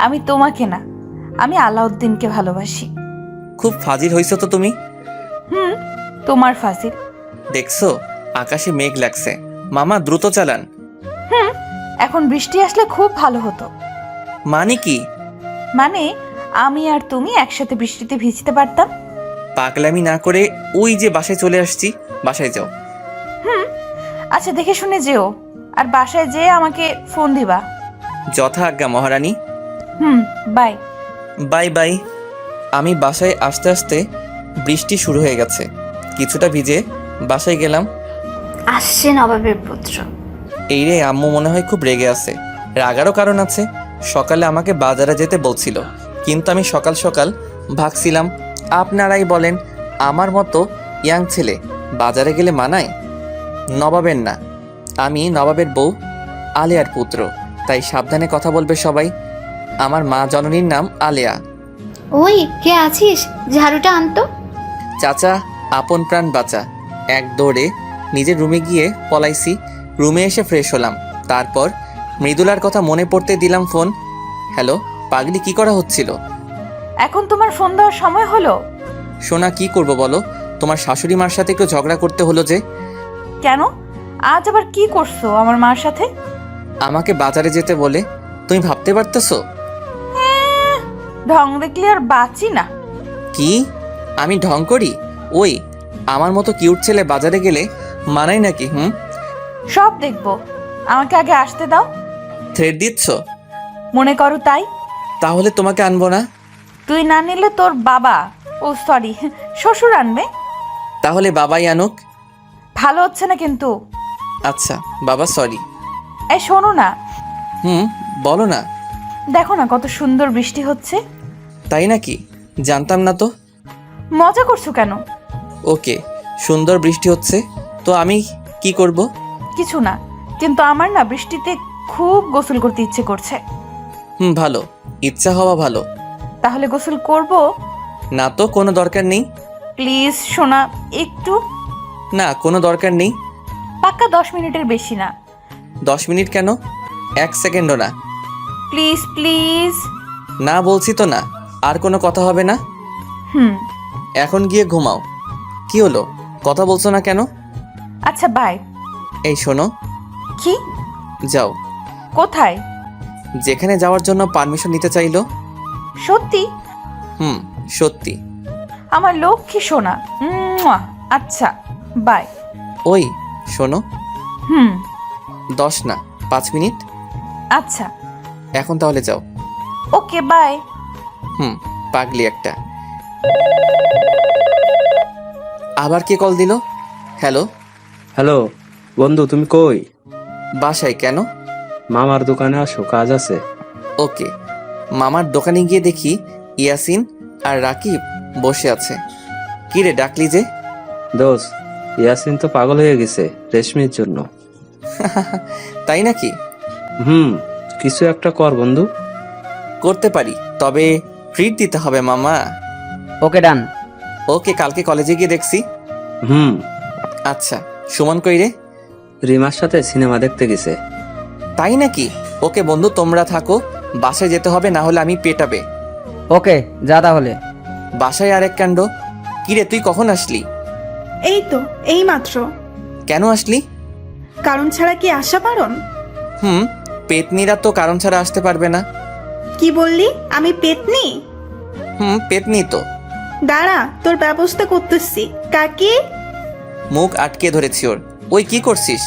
আমি তোমাকে না, আমি আলাউদ্দিনকে ভালোবাসি। খুব ফাজিল হইছো তো তুমি। তোমার ফাজিল। দেখছো, আকাশে মেঘ লাগছে। মামা দ্রুত চালান। এখন বৃষ্টি আসলে খুব ভালো হতো। মানে কি? মানে আমি আর তুমি একসাথে বৃষ্টিতে ভিজতে পারতাম। পাগলামি না করে ওই যে বাসায় চলে আসছি, বাসায় যাও। আচ্ছা, দেখে শুনে যেও, আর বাসায় যেয়ে আমাকে ফোন দিবা। যথা আজ্ঞা মহারানী। বাই। Bye bye. আমি বাসায় আসতে আসতে বৃষ্টি শুরু হয়ে গেছে। কিছুটা ভিজে বাসায় গেলাম। আসছে নবাবের পুত্র। এই রে, আম্মু মনে হয় খুব রেগে আছে। রাগারও কারণ আছে। সকালে আমাকে বাজারে যেতে বলছিল, কিন্তু আমি সকাল সকাল ভাগছিলাম। আপনারাই বলেন, আমার মতো ইয়াং ছেলে বাজারে গেলে মানায়? নবাবের না, আমি নবাবের বউ আলেয়ার পুত্র, তাই সাবধানে কথা বলবে সবাই। আমার মা জননীর নাম আলেয়া। ওই কে আছিস, ঝাড়ুটা আনতো। চাচা, আপন প্রাণ বাঁচা। এক দৌড়ে নিজের রুমে গিয়ে পলাইছি। রুমে এসে ফ্রেশ হলাম। তারপর মৃদুলার কথা মনে পড়তে দিলাম ফোন। হ্যালো পাগলি, কি করা হচ্ছিল? এখন তোমার ফোন দেওয়ার সময় হলো? সোনা, কি করব বলো? তোমার শাশুড়ি মার সাথে একটু ঝগড়া করতে হলো যে। কেন? আজ আবার কি করছো আমার মার সাথে? আমাকে বাজারে যেতে বলে। তুমি ভাবতে পারতেছো? ঢং দেখলে আর বাঁচি না। কি? আমি ঢং করি? ওই আমার মতো কিউট ছেলে বাজারে গেলে মানায় নাকি? সব দেখবো, আমাকে আগে আসতে দাও। থ্রেড দিচ্ছ? মনে করো তাই। তাহলে তোমাকে আনবো না। তুই না নিলে তোর বাবা, ও সরি, শ্বশুর আনবে। তাহলে বাবাই আনুক। ভালো হচ্ছে না কিন্তু। আচ্ছা বাবা, সরি। এই শোনো না, বলো না। দেখো না কত সুন্দর বৃষ্টি হচ্ছে। তাই নাকি? জানতাম না তো। মজা করছো কেন? ওকে, সুন্দর বৃষ্টি হচ্ছে তো আমি কি করব? কিছু না, কিন্তু আমার না বৃষ্টিতে খুব গোসল করতে ইচ্ছে করছে। ভালো, ইচ্ছা হওয়া ভালো। তাহলে গোসল করব? না তো, কোনো দরকার নেই। প্লিজ সোনা, একটু। না, কোনো দরকার নেই। পাক্কা 10 মিনিটের বেশি না। 10 মিনিট কেন? 1 সেকেন্ডও না। Please please. না বলছি তো না। আর কোনো কথা হবে না। এখন গিয়ে ঘুমাও। কি হলো, কথা বলছো না কেন? আচ্ছা বাই। এই শোনো। কি? যাও। কোথায়? যেখানে যাওয়ার জন্য পারমিশন নিতে চাইলো। সত্যি? সত্যি। আমার লক্ষ্মী সোনা। আচ্ছা বাই। ওই শোনো। 10 না, 5 মিনিট। আচ্ছা। এখন তাহলে যাও। Okay bye. পাগলি একটা। আবার কে কল দিল? হ্যালো। হ্যালো বন্ধু, তুমি কই? বাসায়। কেন? মামার দোকানে আসো, কাজ আছে। ওকে। মামার দোকানে গিয়ে দেখি ইয়াসিন আর রাকিব বসে আছে। কি রে, ডাকলি যে? দোষ, ইয়াসিন তো পাগল হয়ে গেছে রেশমির জন্য। তাই নাকি? কিছু একটা কর বন্ধু। করতে পারি, তবে ট্রিট দিতে হবে মামা। ওকে ডান। ওকে, কালকে কলেজে গিয়ে দেখছি। আচ্ছা, সুমন কই রে? রিমার সাথে সিনেমা দেখতে গেছে। তাই নাকি? ওকে বন্ধু, তোমরা থাকো, বাসায় যেতে হবে, না হলে আমি পেটাবে। ওকে, যা তাহলে। বাসায় আরেক কাণ্ড। কিরে, তুই কখন আসলি? এই তো এই মাত্র। কেন আসলি? কারণ ছাড়া কি আসা পারন? পেতনিরা তো কারণ ছাড়া আসতে পারবে না। কি বললি? আমি পেতনি? পেতনি তো। দাঁড়া, তোর ব্যবস্থা করতেছি। কাকি? মুখ আটকে ধরেছি ওর। ওই কি করছিস?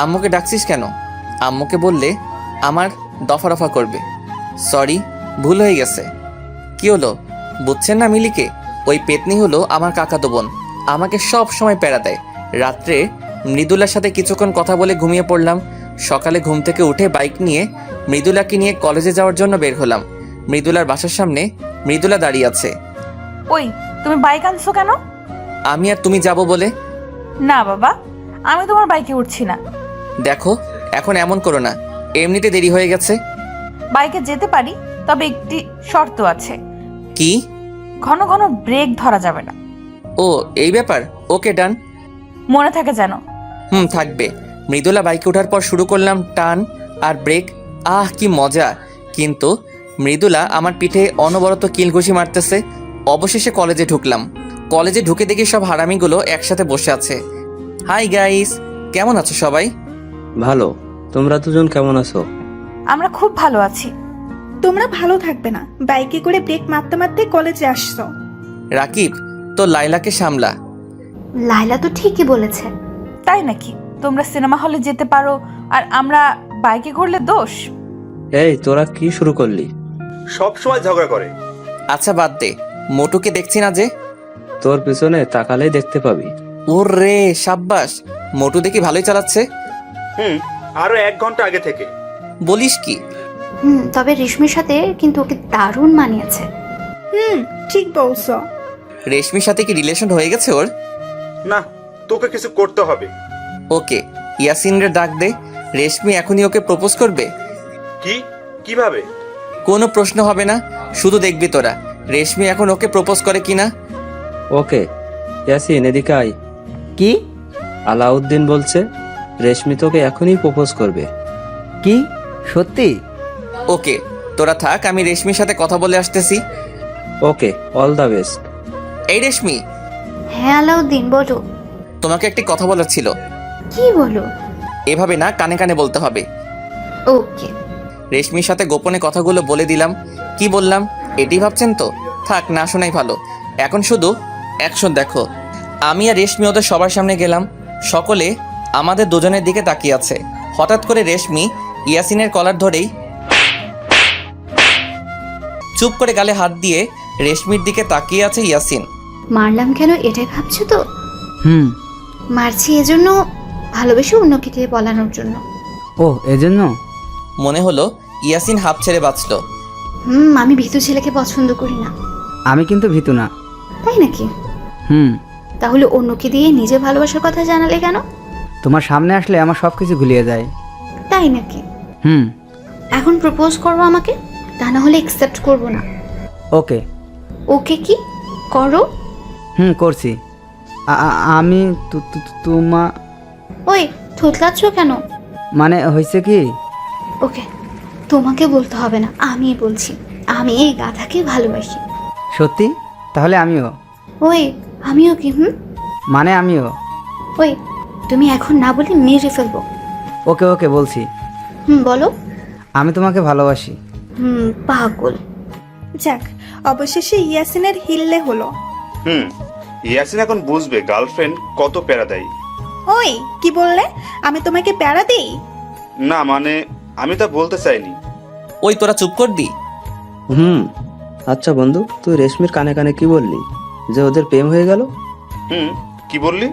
আম্মুকে ডাকছিস কেন? আম্মুকে বললে আমার দফা রফা করবে। সরি, ভুল হয়ে গেছে। কি হলো বুঝছেন না মিলিকে? ওই পেতনি হলো আমার কাকাতো বোন। আমাকে সব সময় প্যারা দেয়। রাত্রে মৃদুলার সাথে কিছুক্ষণ কথা বলে ঘুমিয়ে পড়লাম। সকালে ঘুম থেকে উঠে বাইক নিয়ে মৃদুলাকে নিয়ে কলেজে যাওয়ার জন্য বের হলাম। মৃদুলার বাসার সামনে মৃদুলা দাঁড়িয়ে আছে। ওই তুমি বাইক আনছো কেন? আমি আর তুমি যাব বলে। না বাবা, আমি তোমার বাইকে উঠছি না। দেখো এখন এমন করো না, এমনিতে দেরি হয়ে গেছে। বাইকে যেতে পারি, তবে একটি শর্ত আছে। কি? ঘন ঘন ব্রেক ধরা যাবে না। ও এই ব্যাপার, ওকে ডান। মনে থাকে যেন। থাকবে। মৃদুলা বাইকে ওঠার পর শুরু করলাম টান আর ব্রেক। কি মজা! কিন্তু মৃদুলা আমার পিঠে অনবরত কিলঘুষি মারতেছে। অবশেষে কলেজে ঢুকলাম। কলেজে ঢুকে দেখি সব হারামিগুলো একসাথে বসে আছে। হাই গাইস, কেমন আছো সবাই? ভালো। তোমরা দুজন কেমন আছো? আমরা খুব ভালো আছি। তোমরা ভালো থাকবে না, বাইকে করে ব্রেক মারতে মারতে কলেজে আসছো। রাকিব, তো লাইলাকে সামলা। লাইলা তো ঠিকই বলেছে। তাই নাকি? তোমরা সিনেমা হলে যেতে পারো আর আমরা বাইকে ঘুরলে দোষ? এই তোরা কি শুরু করলি? সব সময় ঝগড়া করে। আচ্ছা বাদ দে, মোটুকে দেখছি না যে। তোর পিছনে তাকালেই দেখতে পাবি। ওরে সাব্বাস, মোটু দেখি ভালোই চালাচ্ছে। আরো 1 ঘন্টা আগে থেকে। বলিস কি? তবে রেশমির সাথে কিন্তু ওকে দারুণ মানিয়েছে। ঠিক বলছো। রেশমির সাথে কি রিলেশন হয়ে গেছে ওর? না, তোকে কিছু করতে হবে। ওকে, ইয়াসিনের ডাক দে। রেশমি এখনই ওকে প্রপোজ করবে। কিভাবে? কোনো প্রশ্ন হবে না, শুধু দেখবি তোরা রেশমি এখন ওকে প্রপোজ করে কিনা। ওকে ইয়াসিন, এদিকে আয়। কি? আলাউদ্দিন বলছে রেশমি তোকে এখনই প্রপোজ করবে। কি সত্যি? ওকে তোরা থাক, আমি রেশমির সাথে কথা বলে আসতেছি। ওকে, অল দ্য বেস্ট। এই রেশমি, হ্যাঁ আলাউদ্দিন, বলো। তোমাকে একটি কথা বলার ছিল। কি বলো? এভাবে না, কানে কানে বলতে হবে। ওকে। রেশমির সাথে গোপনে কথাগুলো বলে দিলাম। কি বললাম এটি ভাবছেন তো? থাক, না শোনাই ভালো। এখন শুধু অ্যাকশন দেখো। আমি আর রেশমি ওদের সবার সামনে গেলাম। সকলে আমাদের দুজনের দিকে তাকিয়ে আছে। হঠাৎ করে রেশমি ইয়াসিনের কলার ধরেই চুপ করে গালে হাত দিয়ে রেশমির দিকে তাকিয়ে আছে ইয়াসিন। মারলাম কেন এটাই ভাবছো তো? হুম। মারছি এজন্য, ভালোবেসে অন্যকে দিয়ে বলানোর জন্য। ও এজন্য? মনে হলো ইয়াসিন হাফ ছেড়ে বাঁচল। আমি ভীতু ছেলেকে পছন্দ করি না। আমি কিন্তু ভীতু না। তাই নাকি? হুম। তাহলে অন্যকে দিয়ে নিজে ভালোবাসার কথা জানালে কেন? তোমার সামনে আসলে আমার সব কিছু গুলিয়ে যায়। তাই নাকি? হুম। এখন প্রপোজ করো আমাকে, তা না হলে একসেপ্ট করবো না। ওকে। ওকে কি করো? করছি। আমি তোমা ওই থুতলাচ্ছ কেন? মানে হয়েছে কি? ওকে, তোমাকে বলতে হবে না, আমি বলছি। আমি এই গাধাকে ভালোবাসি। সত্যি? তাহলে আমিও। ওই আমিও কি? মানে আমিও। ওই তুমি এখন না বলে মেরে ফেলবো। ওকে ওকে বলছি। বলো। আমি তোমাকে ভালোবাসি। পাগল। যাক, অবশেষে ইয়াসিনের হিললে হলো। ইয়াসিন এখন বুঝবে গার্লফ্রেন্ড কত প্যারা দেয়। ওই কি বললে? আমি তোমাকে প্যারা দিই? না মানে আমি তা বলতে চাইনি। ওই তোরা চুপ করবি? আচ্ছা বন্ধু, তুই রেশমির কানে কানে কি বললি যে ওদের প্রেম হয়ে গেল? কি বললি?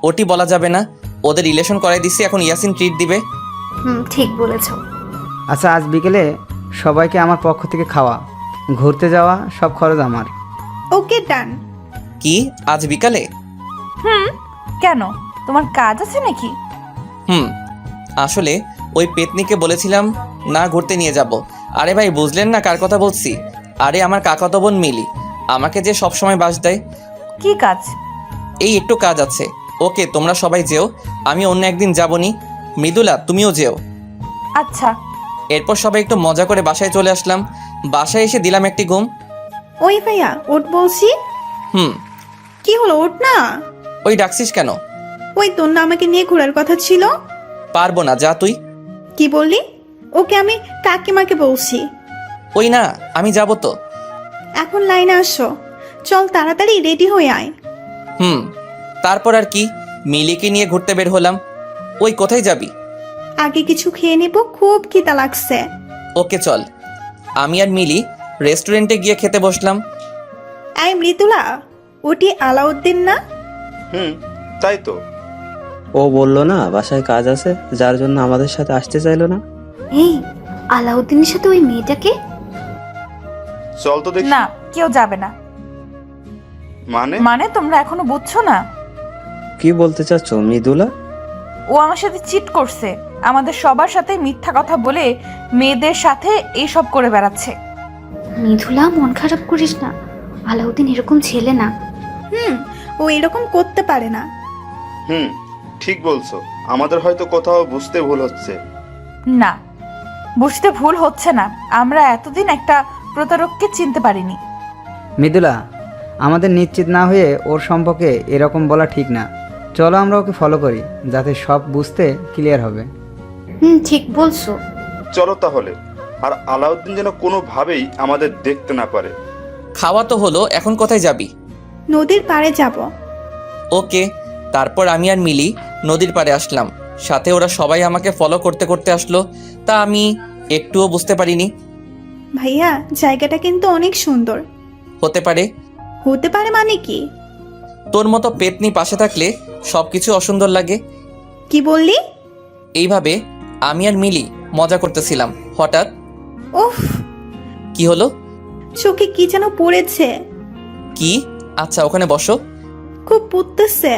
ওটি বলা যাবে না। ওদের রিলেশন করাই দিছি, এখন ইয়াসিন ট্রিট দিবে। ঠিক বলেছো। আচ্ছা আজ বিকেলে সবাইকে আমার পক্ষ থেকে খাওয়া, ঘুরতে যাওয়া, সব খরচ আমার। ওকে ডান। কি আজ বিকালে? কেন, তোমার কাজ আছে নাকি? আসলে ওই পেতনিকে বলেছিলাম না ঘুরতে নিয়ে যাব। আরে ভাই বুঝলেন না কার কথা বলছি? আরে আমার কাকাতো বোন মিলি, আমাকে যে সব সময় বাস দেয়। কি কাজ? এই একটু কাজ আছে। ওকে তোমরা সবাই যেও, আমি অন্য একদিন যাবনি। মৃদুলা তুমিও যেও। আচ্ছা। এরপর সবাই একটু মজা করে বাসায় চলে আসলাম। বাসায় এসে দিলাম একটি ঘুম। ওই ভাইয়া ওঠ বলছি। হুম। কি হলো, ওঠ না। ওই ডাকছিস কেন? ওই তোর না আমাকে নিয়ে ঘোরার কথা ছিল। পারবো না, যা তুই। কি বললি? ওকে আমি কাকিমাকে বলছি। ওই না, আমি যাব তো। এখন লাইনে আসো, চল তাড়াতাড়ি রেডি হয়ে আয়। তারপর আর কি, মিলিকে নিয়ে ঘুরতে বের হলাম। ওই কোথায় যাবি? আগে কিছু খেয়ে নেব, খুব খিদা লাগছে। ওকে চল। আমি আর মিলি রেস্টুরেন্টে গিয়ে খেতে বসলাম। আই মৃদুলা, ওটি আলাউদ্দিন না? তাই তো। ও বললো না বাসায় কাজ আছে, যার জন্য আমাদের সাথে আসতে চাইলো না। এই আলাউদ্দিনের সাথে ওই মেয়েটাকে? চল তো দেখি। না, কেউ যাবে না। মানে তোমরা এখনো বুঝছো না? কি বলতে চাচ্ছ মৃদুলা? ও আমার সাথে চিট করছে, আমাদের সবার সাথে মিথ্যা কথা বলে মেয়েদের সাথে এইসব করে বেড়াচ্ছে। মৃদুলা, মন খারাপ করিস না, আলাউদ্দিন এরকম ছেলে না। ও এরকম করতে পারে না। ঠিক বলছো, আমাদের হয়তো কোথাও বুঝতে ভুল হচ্ছে। না, বুঝতে ভুল হচ্ছে না, আমরা এতদিন একটা প্রতারককে চিনতে পারিনি। মৃদুলা, আমাদের নিশ্চিত না হয়ে ওর সম্পর্কে এরকম বলা ঠিক না। চলো আমরা ওকে ফলো করি, যাতে সব বুঝতে ক্লিয়ার হবে। ঠিক বলছো। চলো তাহলে। আর আলাউদ্দিন যেন কোনোভাবেই আমাদের দেখতে না পারে। খাওয়া তো হলো, এখন কোথায় যাবি? নদীর পাড়ে যাব। ওকে। তারপর আমি আর মিলি নদীর পাড়ে আসলাম। সাথে ওরা সবাই আমাকে ফলো করতে করতে আসলো, তা আমি একটুও বুঝতে পারিনি। ভাইয়া, জায়গাটা কিন্তু অনেক সুন্দর। হতে পারে। হতে পারে মানে কি? তোর মতো পেতনি পাশে থাকলে সবকিছু অসুন্দর লাগে। কি বললি? এইভাবে আমি আর মিলি মজা করতেছিলাম, হঠাৎ উফ, কি হলো? চোখে কি যেন পড়েছে। কি? আচ্ছা, ওখানে বসো। খুব পুড়তেছে।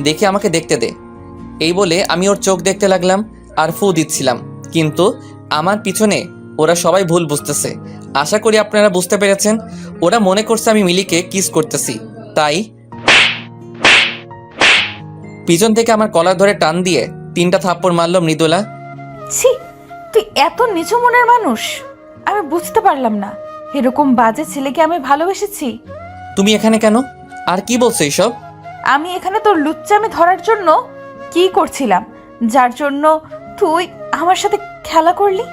দেখে আমাকে দেখতে দে। এই বলে আমি ওর চোখ দেখতে লাগলাম আর ফু দিচ্ছিলাম, কিন্তু আমার পিছনে ওরা সবাই ভুল বুঝতেছে। আশা করি আপনারা বুঝতে পেরেছেন। ওরা মনে করছে আমি মিলিকে কিস করতেছি, তাই পিছন থেকে আমার কলার ধরে টান দিয়ে 3টা থাপ্পড় মারলো মৃদুলা। ছি, তুই এত নিচু মনের মানুষ? আমি বুঝতে পারলাম না, এরকম বাজে ছেলেকে আমি ভালোবেসেছি। তুমি এখানে কেন? আর কি বলছো এইসব? আমি এখানে তোর লুচ্চামি ধরার জন্য কি করছিলাম, যার জন্য তুই আমার সাথে খেলা করলি।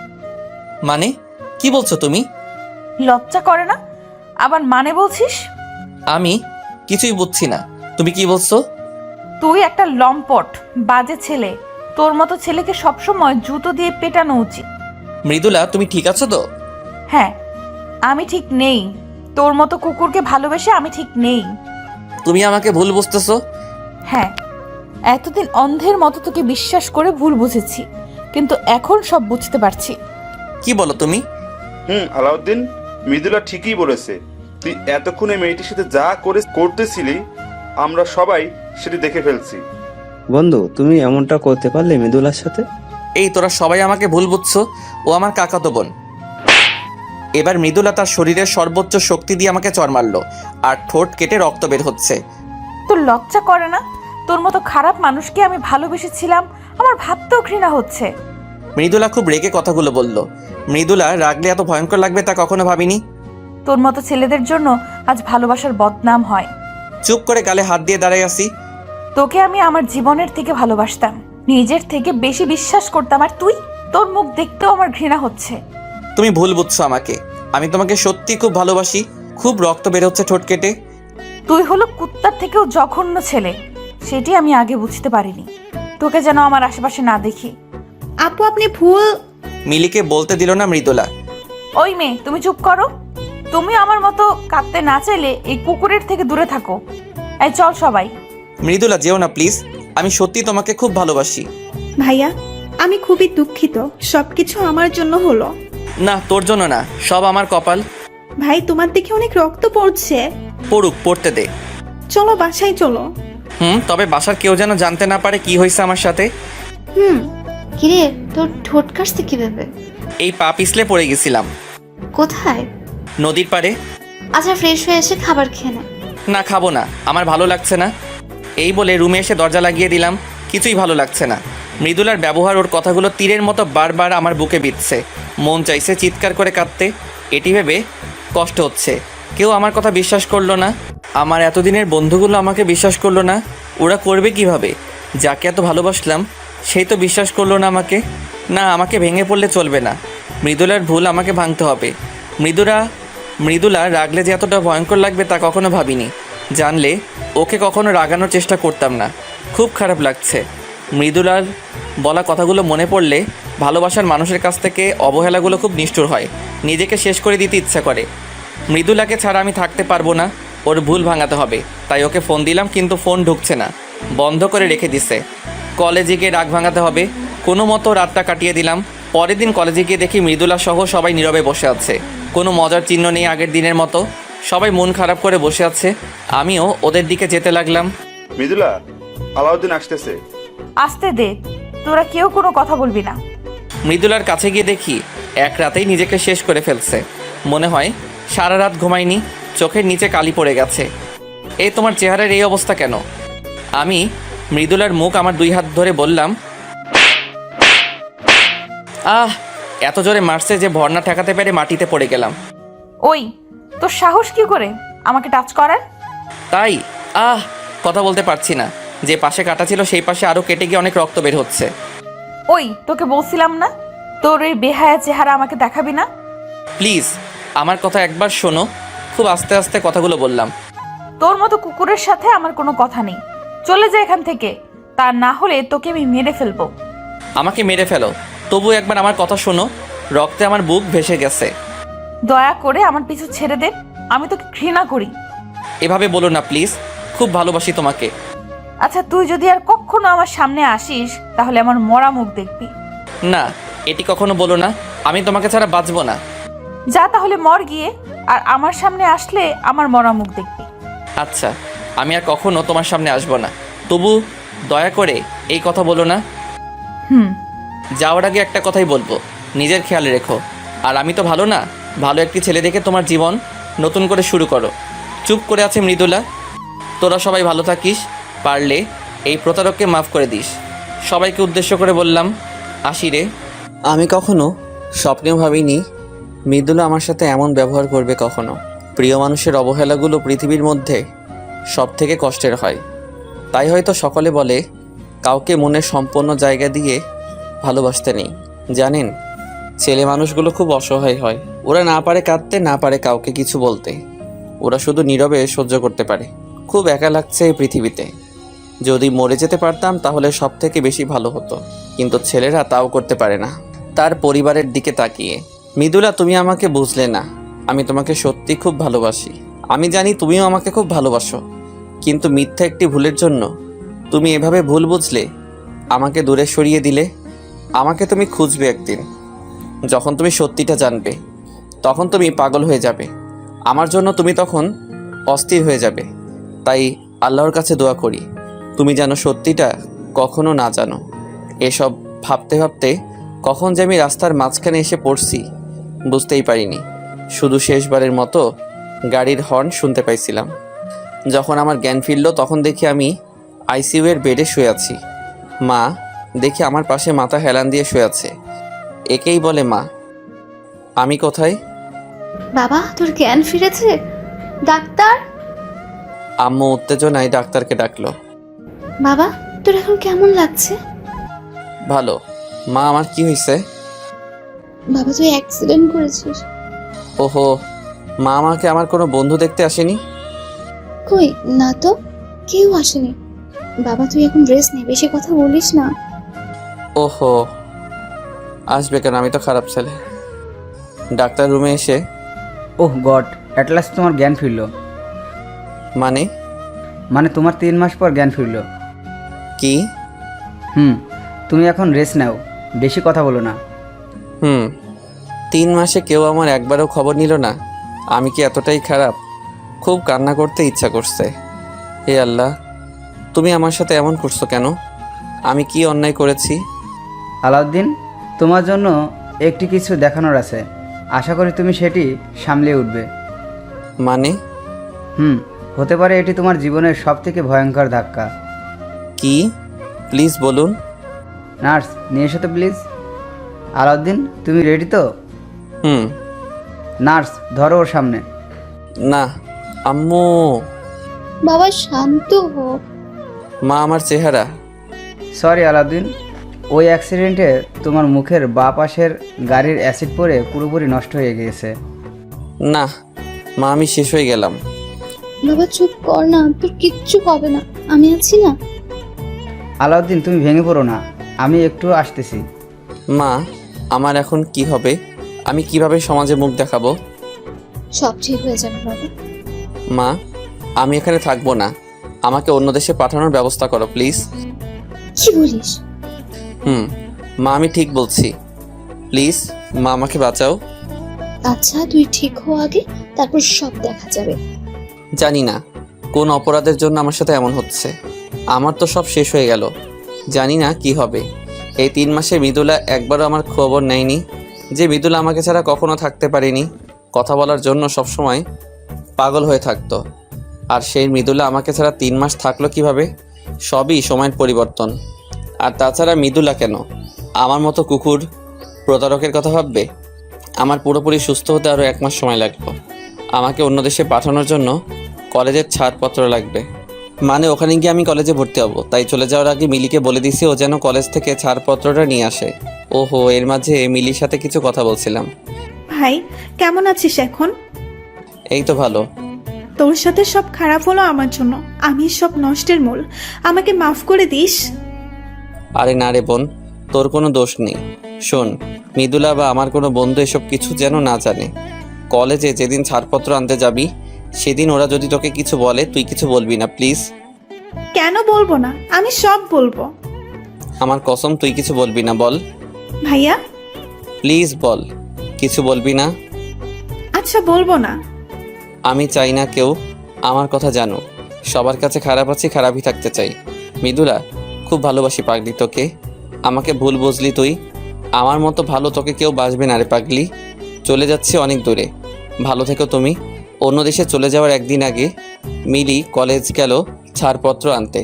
মানে কি বলছো তুমি? লজ্জা করে না? আবার মানে বলছিস? আমি কিছুই বুঝছি না, তুমি কি বলছো? তুই একটা লম্পট বাজে ছেলে, তোর মতো ছেলেকে সবসময় জুতো দিয়ে পেটানো উচিত। মৃদুলা, তুমি ঠিক আছো তো? হ্যাঁ, আমি ঠিক নেই। তোর মতো কুকুরকে ভালোবেসে আমি ঠিক নেই। তুমি আমাকে ভুল বুঝতেছো। হ্যাঁ, এতদিন অন্ধের মতো তোকে বিশ্বাস করে ভুল বুঝেছি, কিন্তু এখন সব বুঝতে পারছি। কি বলো তুমি? আলাউদ্দিন, মৃদুলা ঠিকই বলেছে। তুই এতক্ষণে মেয়েটির সাথে যা করতেছিলি, আমরা সবাই সেটি দেখে ফেলছি। বন্ধু, তুমি এমনটা করতে পারলে মৃদুলার সাথে? এই তোরা সবাই আমাকে ভুল বুঝছো, ও আমার কাকাতো বোন। এবার মৃদুলা তার শরীরের সর্বোচ্চ শক্তি দিয়ে আমাকে চড় মারলো আর ঠোঁট কেটে রক্ত বের হচ্ছে। তোর লজ্জা করে না? তোর মতো খারাপ মানুষকে আমি ভালোবেসেছিলাম, আমার ভাবতেও ঘৃণা হচ্ছে। মৃদুলা খুব রেগে কথাগুলো বলল। মৃদুলা রাগলে এত ভয়ঙ্কর লাগবে তা কখনো ভাবিনি। তোর মতো ছেলেদের জন্য আজ ভালোবাসার বদনাম হয়। চুপ করে গালে হাত দিয়ে দাঁড়ায় আসি। তোকে আমি আমার জীবনের থেকে ভালোবাসতাম, নিজের থেকে বেশি বিশ্বাস করতাম, আর তুই? তোর মুখ দেখতেও আমার ঘৃণা হচ্ছে। তুমি ভুল বুঝছো আমাকে। আমি তোমাকে সত্যি খুব ভালোবাসি। খুব রক্ত বের হচ্ছে ঠোঁট কেটে। তুই হলো কুত্তার থেকেও জঘন্য ছেলে, সেটি আমি আগে বুঝতে পারিনি। তোকে যেন আমার আশেপাশে না দেখি। আপু, আপনি ভুল। মিলিকে বলতে দিল না মৃদুলা। ওই মেয়ে, তুমি চুপ করো। তুমি আমার মতো কাঁদতে না চাইলে এই কুকুরের থেকে দূরে থাকো। এই চল সবাই। মৃদুলা, যেও না প্লিজ। আমি সত্যি তোমাকে খুব ভালোবাসি। ভাইয়া, আমি খুবই দুঃখিত, সবকিছু আমার জন্য হলো। না, তোর জন্য না, সব আমার কপাল। ভাই, তোমার দেখে অনেক রক্ত পড়ছে। পড়ুক, পড়তে দে। চলো বাসায় চলো। তবে বাসার কেউ যেন জানতে না পারে কি হয়েছে আমার সাথে। কিরে, তোর ঠোঁট কাটছে কিভাবে? এই পা পিছলে পড়ে গেছিলাম। কোথায়? নদীর পাড়ে। আচ্ছা, ফ্রেশ হয়ে এসে খাবার খেয়ে নে। না, খাবো না, আমার ভালো লাগছে না। এই বলে রুমে এসে দরজা লাগিয়ে দিলাম। কিছুই ভালো লাগছে না। মৃদুলার ব্যবহার, ওর কথাগুলো তীরের মতো বারবার আমার বুকে বিঁধছে। মন চাইছে চিৎকার করে কাঁদতে। এটি ভেবে কষ্ট হচ্ছে। কেউ আমার কথা বিশ্বাস করলো না। আমার এতদিনের বন্ধুগুলো আমাকে বিশ্বাস করলো না। ওরা করবে কিভাবে? যাকে এত ভালোবাসলাম সেই তো বিশ্বাস করলো না আমাকে। না, আমাকে ভেঙে পড়লে চলবে না। মৃদুলার ভুল আমাকে ভাঙতে হবে। মৃদুলা রাগলে যে এতটা ভয়ঙ্কর লাগবে তা কখনো ভাবিনি। জানলে ওকে কখনো রাগানোর চেষ্টা করতাম না। খুব খারাপ লাগছে। মৃদুলার বলা কথাগুলো মনে পড়লে ভালোবাসার মানুষের কাছ থেকে অবহেলাগুলো খুব নিষ্ঠুর হয়। নিজেকে শেষ করে দিতে ইচ্ছা করে। মৃদুলাকে ছাড়া আমি থাকতে পারবো না। ওর ভুল ভাঙাতে হবে। তাই ওকে ফোন দিলাম, কিন্তু ফোন ঢুকছে না, বন্ধ করে রেখে দিছে। কলেজে গিয়ে রাগ ভাঙাতে হবে। কোনো মতো রাতটা কাটিয়ে দিলাম। পরের দিন কলেজে গিয়ে দেখি মৃদুলা সহ সবাই নীরবে বসে আছে। কোনো মজার চিহ্ন নেই আগের দিনের মতো। সবাই মন খারাপ করে বসে আছে। আমিও ওদের দিকে যেতে লাগলাম। মৃদুলা, আলাউদ্দিন আসতেছে। আসতে দে, তোরা কেউ কোনো কথা বলবি না। মৃদুলার কাছে গিয়ে দেখি এক রাতেই নিজেকে শেষ করে ফেলছে। মনে হয় সারা রাত ঘুমায়নি, চোখের নিচে কালি পড়ে গেছে। এই তোমার চেহারার এই অবস্থা কেন? আমি মৃদুলার মুখ আমার 2 হাত ধরে বললাম, এত জোরে মারছে যে ভর্না ঠেকাতে পেরে মাটিতে পড়ে গেলাম। ওই, তোর সাহস কি করে আমাকে টাচ করার? তাই কথা বলতে পারছি না। যে পাশে কাটা ছিল সেই পাশে আরও কেটে গিয়ে অনেক রক্ত বের হচ্ছে। ওই, তোকে বলছিলাম না তোর এই বেহায়া চেহারা আমাকে দেখাবি না। প্লিজ আমার কথা একবার শোনো। খুব আস্তে আস্তে কথাগুলো বললাম। তোর মতো কুকুরের সাথে আমার কোনো কথা নেই। চলে যা এখান থেকে, তা না হলে তোকে আমি মেরে ফেলবো। আমাকে মেরে ফেলো, তবু একবার আমার কথা শোনো। রক্তে আমার বুক ভেসে গেছে। দয়া করে আমার পিছু ছেড়ে দে, আমি তোকে ঘৃণা করি। এভাবে বলো না প্লিজ, খুব ভালোবাসি তোমাকে। আচ্ছা, তুই যদি আর কখনো আমার সামনে আসিস তাহলে আমার মরা মুখ দেখবি। না, এটি কখনো বলো না। আমি তোমাকে ছাড়া বাঁচবো না। যা তাহলে মর গিয়ে, আর আমার সামনে আসলে আমার মরা মুখ দেখবি। আচ্ছা, আমি আর কখনো তোমার সামনে আসবো না। তবু দয়া করে এই কথা বলো না। হুম। যাওয়ার আগে একটা কথাই বলবো, নিজের খেয়াল রেখো। আর আমি তো ভালো না, ভালো একটি ছেলে দেখে তোমার জীবন নতুন করে শুরু করো। চুপ করে আছে মৃদুলা। তোরা সবাই ভালো থাকিস। পারলে এই প্রতারককে মাফ করে দিস। সবাইকে উদ্দেশ্য করে বললাম, আসি রে। আমি কখনো স্বপ্নেও ভাবিনি মৃদুলা আমার সাথে এমন ব্যবহার করবে কখনো। প্রিয় মানুষের অবহেলাগুলো পৃথিবীর মধ্যে সব থেকে কষ্টের হয়। তাই হয়তো সকলে বলে কাউকে মনের সম্পূর্ণ জায়গা দিয়ে ভালোবাসতে নেই। জানেন, ছেলে মানুষগুলো খুব অসহায় হয়। ওরা না পারে কাঁদতে, না পারে কাউকে কিছু বলতে। ওরা শুধু নীরবে সহ্য করতে পারে। খুব একা লাগছে এই পৃথিবীতে। যদি মরে যেতে পারতাম তাহলে সব থেকে বেশি ভালো হতো। কিন্তু ছেলেরা তাও করতে পারে না। তার পরিবারের দিকে তাকিয়ে। মৃদুলা, তুমি আমাকে বুঝলে না। আমি তোমাকে সত্যি খুব ভালোবাসি। আমি জানি তুমিও আমাকে খুব ভালোবাসো। কিন্তু মিথ্যা একটি ভুলের জন্য তুমি এভাবে ভুল বুঝলে, আমাকে দূরে সরিয়ে দিলে। আমাকে তুমি খুঁজবে একদিন। যখন তুমি সত্যিটা জানবে তখন তুমি পাগল হয়ে যাবে। আমার জন্য তুমি তখন অস্থির হয়ে যাবে। তাই আল্লাহর কাছে দোয়া করি তুমি যেন সত্যিটা কখনো না জানো। এসব ভাবতে ভাবতে কখন যে আমি রাস্তার মাঝখানে এসে পড়ছি বুঝতেই পারিনি। শুধু শেষবারের মতো গাড়ির হর্ন শুনতে পাইছিলাম। যখন আমার জ্ঞান ফিরল তখন দেখি আমি আইসিইউ এর বেডে শুয়ে আছি। মা দেখি আমার পাশে মাথা হেলান দিয়ে শুয়ে আছে। একেই বলে মা। আমি কোথায়? বাবা, তোর জ্ঞান ফিরেছে? ডাক্তার? আম্মু উত্তেজনায় ডাক্তারকে ডাকলো। বাবা, তোর এখন কেমন লাগছে? ভালো। মা, আমার কি হয়েছে? বাবা, তুই অ্যাক্সিডেন্ট করেছিস। ওহো, মা আমাকে আমার কোনো বন্ধু দেখতে আসেনি? কই না তো, কেউ আসেনি। বাবা, তুই এখন রেস্ট নে, বেশি কথা বলিস না। ওহো, আসবে কেন? আমি তো খারাপ ছেলে। ডাক্তার রুমে এসে, ওহ গড, অ্যাট লাস্ট তোমার জ্ঞান ফিরল। মানে তোমার 3 মাস পর জ্ঞান ফিরল। কি? তুমি এখন রেস্ট নাও, বেশি কথা বলো না। 3 মাসে কেউ আমার একবারও খবর নিল না। আমি কি এতটাই খারাপ? খুব কান্না করতে ইচ্ছা করছে। হে আল্লাহ, তুমি আমার সাথে এমন করছো কেন? আমি কি অন্যায় করেছি? আলাউদ্দিন, তোমার জন্য একটি কিছু দেখানোর আছে। আশা করি তুমি সেটি সামলে উঠবে। মানে? হতে পারে এটি তোমার জীবনের সবথেকে ভয়ঙ্কর ধাক্কা। কি? প্লিজ বলুন। নার্স, নিয়ে এসো তো প্লিজ। আলাউদ্দিন, তুমি রেডি তো? হুম। নার্স, ধরো ওর সামনে। না আম্মু। বাবা শান্ত হো। মা আমার চেহারা। সরি আলাউদ্দিন, ওই অ্যাক্সিডেন্টে তোমার মুখের বাঁ পাশের গাড়ির অ্যাসিড পড়ে পুরোপুরি নষ্ট হয়ে গিয়েছে। না মা, আমি শেষ হয়ে গেলাম। বাবা চুপ কর না, তোর কিচ্ছু হবে না, আমি আছি না। আলাউদ্দিন তুমি ভেঙে পড়ো না, আমি একটু আসতেছি। মা, আমার এখন কি হবে? আমি কিভাবে সমাজে মুখ দেখাবো? সব ঠিক হয়ে যাবে বাবা। মা, আমি এখানে থাকবো না, আমাকে অন্য দেশে পাঠানোর ব্যবস্থা করো প্লিজ। কি বলিস? মা আমি ঠিক বলছি, প্লিজ মা আমাকে বাঁচাও। আচ্ছা তুই ঠিক হো আগে, তারপর সব দেখা যাবে। জানি না কোন অপরাধের জন্য আমার সাথে এমন হচ্ছে। আমার তো সব শেষ হয়ে গেল, জানি না কি হবে। এই 3 মাসে মৃদুলা একবারও আমার খবর নেয়নি, যে মৃদুলা আমাকে ছাড়া কখনো থাকতে পারেনি, কথা বলার জন্য সবসময় পাগল হয়ে থাকতো। আর সেই মৃদুলা আমাকে ছাড়া 3 মাস থাকলো কিভাবে? সবই সময়ের পরিবর্তন। আর তাছাড়া মৃদুলা কেন আমার মতো কুকুর প্রতারকের কথা ভাববে? আমার পুরোপুরি সুস্থ হতে আরও 1 মাস সময় লাগবে। আমাকে অন্য দেশে পাঠানোর জন্য কলেজের ছাড়পত্র লাগবে, মানে ওখানে গিয়ে আমি কলেজে ভর্তি হব। তাই চলে যাওয়ার আগে মিলিকে বলে দিছি ও যেন কলেজ থেকে ছাড়পত্রটা নিয়ে আসে। ওহো, এর মাঝে মিলির সাথে কিছু কথা বলছিলাম। ভাই কেমন আছিস এখন? এই তো ভালো। তোর সাথে সব খারাপ হলো আমার জন্য, আমি সব নষ্টের মূল, আমাকে মাফ করে দিস। আরে না রে বোন, তোর কোনো দোষ নেই। শোন, মৃদুলা বা আমার কোনো বন্ধু এসব কিছু যেন না জানে। কলেজে যেদিন ছাড়পত্র আনতে যাবি সেদিন ওরা যদি তোকে কিছু বলে তুই কিছু বলবি না প্লিজ। কেন বলবো না, আমি সব বলবো। আমার কসম তুই কিছু বলবি না, বল ভাইয়া। প্লিজ বল, কিছু বলবি না। আচ্ছা বলবো না। আমি চাই না কেউ আমার কথা জানুক। সবার কাছে খারাপ আছি, খারাপই থাকতে চাই। মৃদুলা, খুব ভালোবাসি পাগলি তোকে। আমাকে ভুল বুঝলি তুই। আমার মতো ভালো তোকে কেউ বাসবে না রে পাগলি। চলে যাচ্ছি অনেক দূরে, ভালো থেকো তুমি। অন্য দেশে চলে যাওয়ার একদিন আগে মিলি কলেজ গেল ছাড়পত্র আনতে।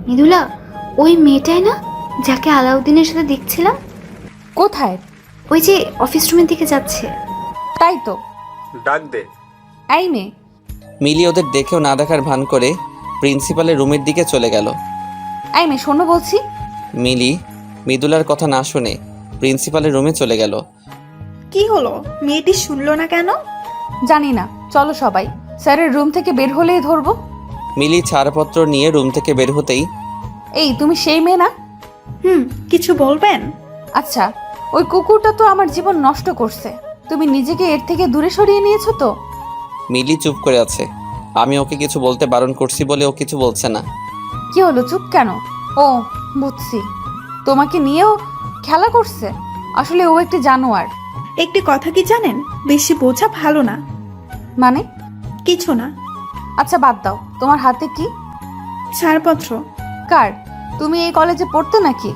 মৃদুলা, ওই মেয়েটাই না যাকে আলাউদ্দিনের সাথে দেখছিলাম? কোথায়? ওই যে অফিস রুমের দিকে যাচ্ছে। তাই তো। ডাক দে। এই মেয়ে। মিলি ওদের দেখেও না দেখার ভান করে প্রিন্সিপালের রুমের দিকে চলে গেল। এই মেয়ে শোনো বলছি। মিলি মৃদুলার কথা না শুনে প্রিন্সিপালের রুমে চলে গেল। কি হলো, মেয়েটি শুনলো না কেন? জানি না, চলো সবাই, স্যারের রুম থেকে বের হলেই ধরবো। মিলি ছাড়পত্র নিয়ে রুম থেকে বের হতেই, এই তুমি সেই মেয়ে না? কিছু বলবেন? আচ্ছা, ওই কুকুরটা তো আমার জীবন নষ্ট করছে, তুমি নিজেকে এর থেকে দূরে সরিয়ে নিয়েছো তো? মিলি চুপ করে আছে। আমি ওকে কিছু বলতে বারণ করছি বলে ও কিছু বলছে না। কি হলো, চুপ কেন? ও বুঝছি, তোমাকে নিয়েও খেলা করছে। আসলে ও একটি জানোয়ার। একটি কথা কি জানেন, বেশি বোঝা ভালো না। মানে? কিছু না। আচ্ছা বাদ দাও, তোমার হাতে কি? ছাড়পত্র। কার? তুমি এই কলেজে পড়তে নাকি?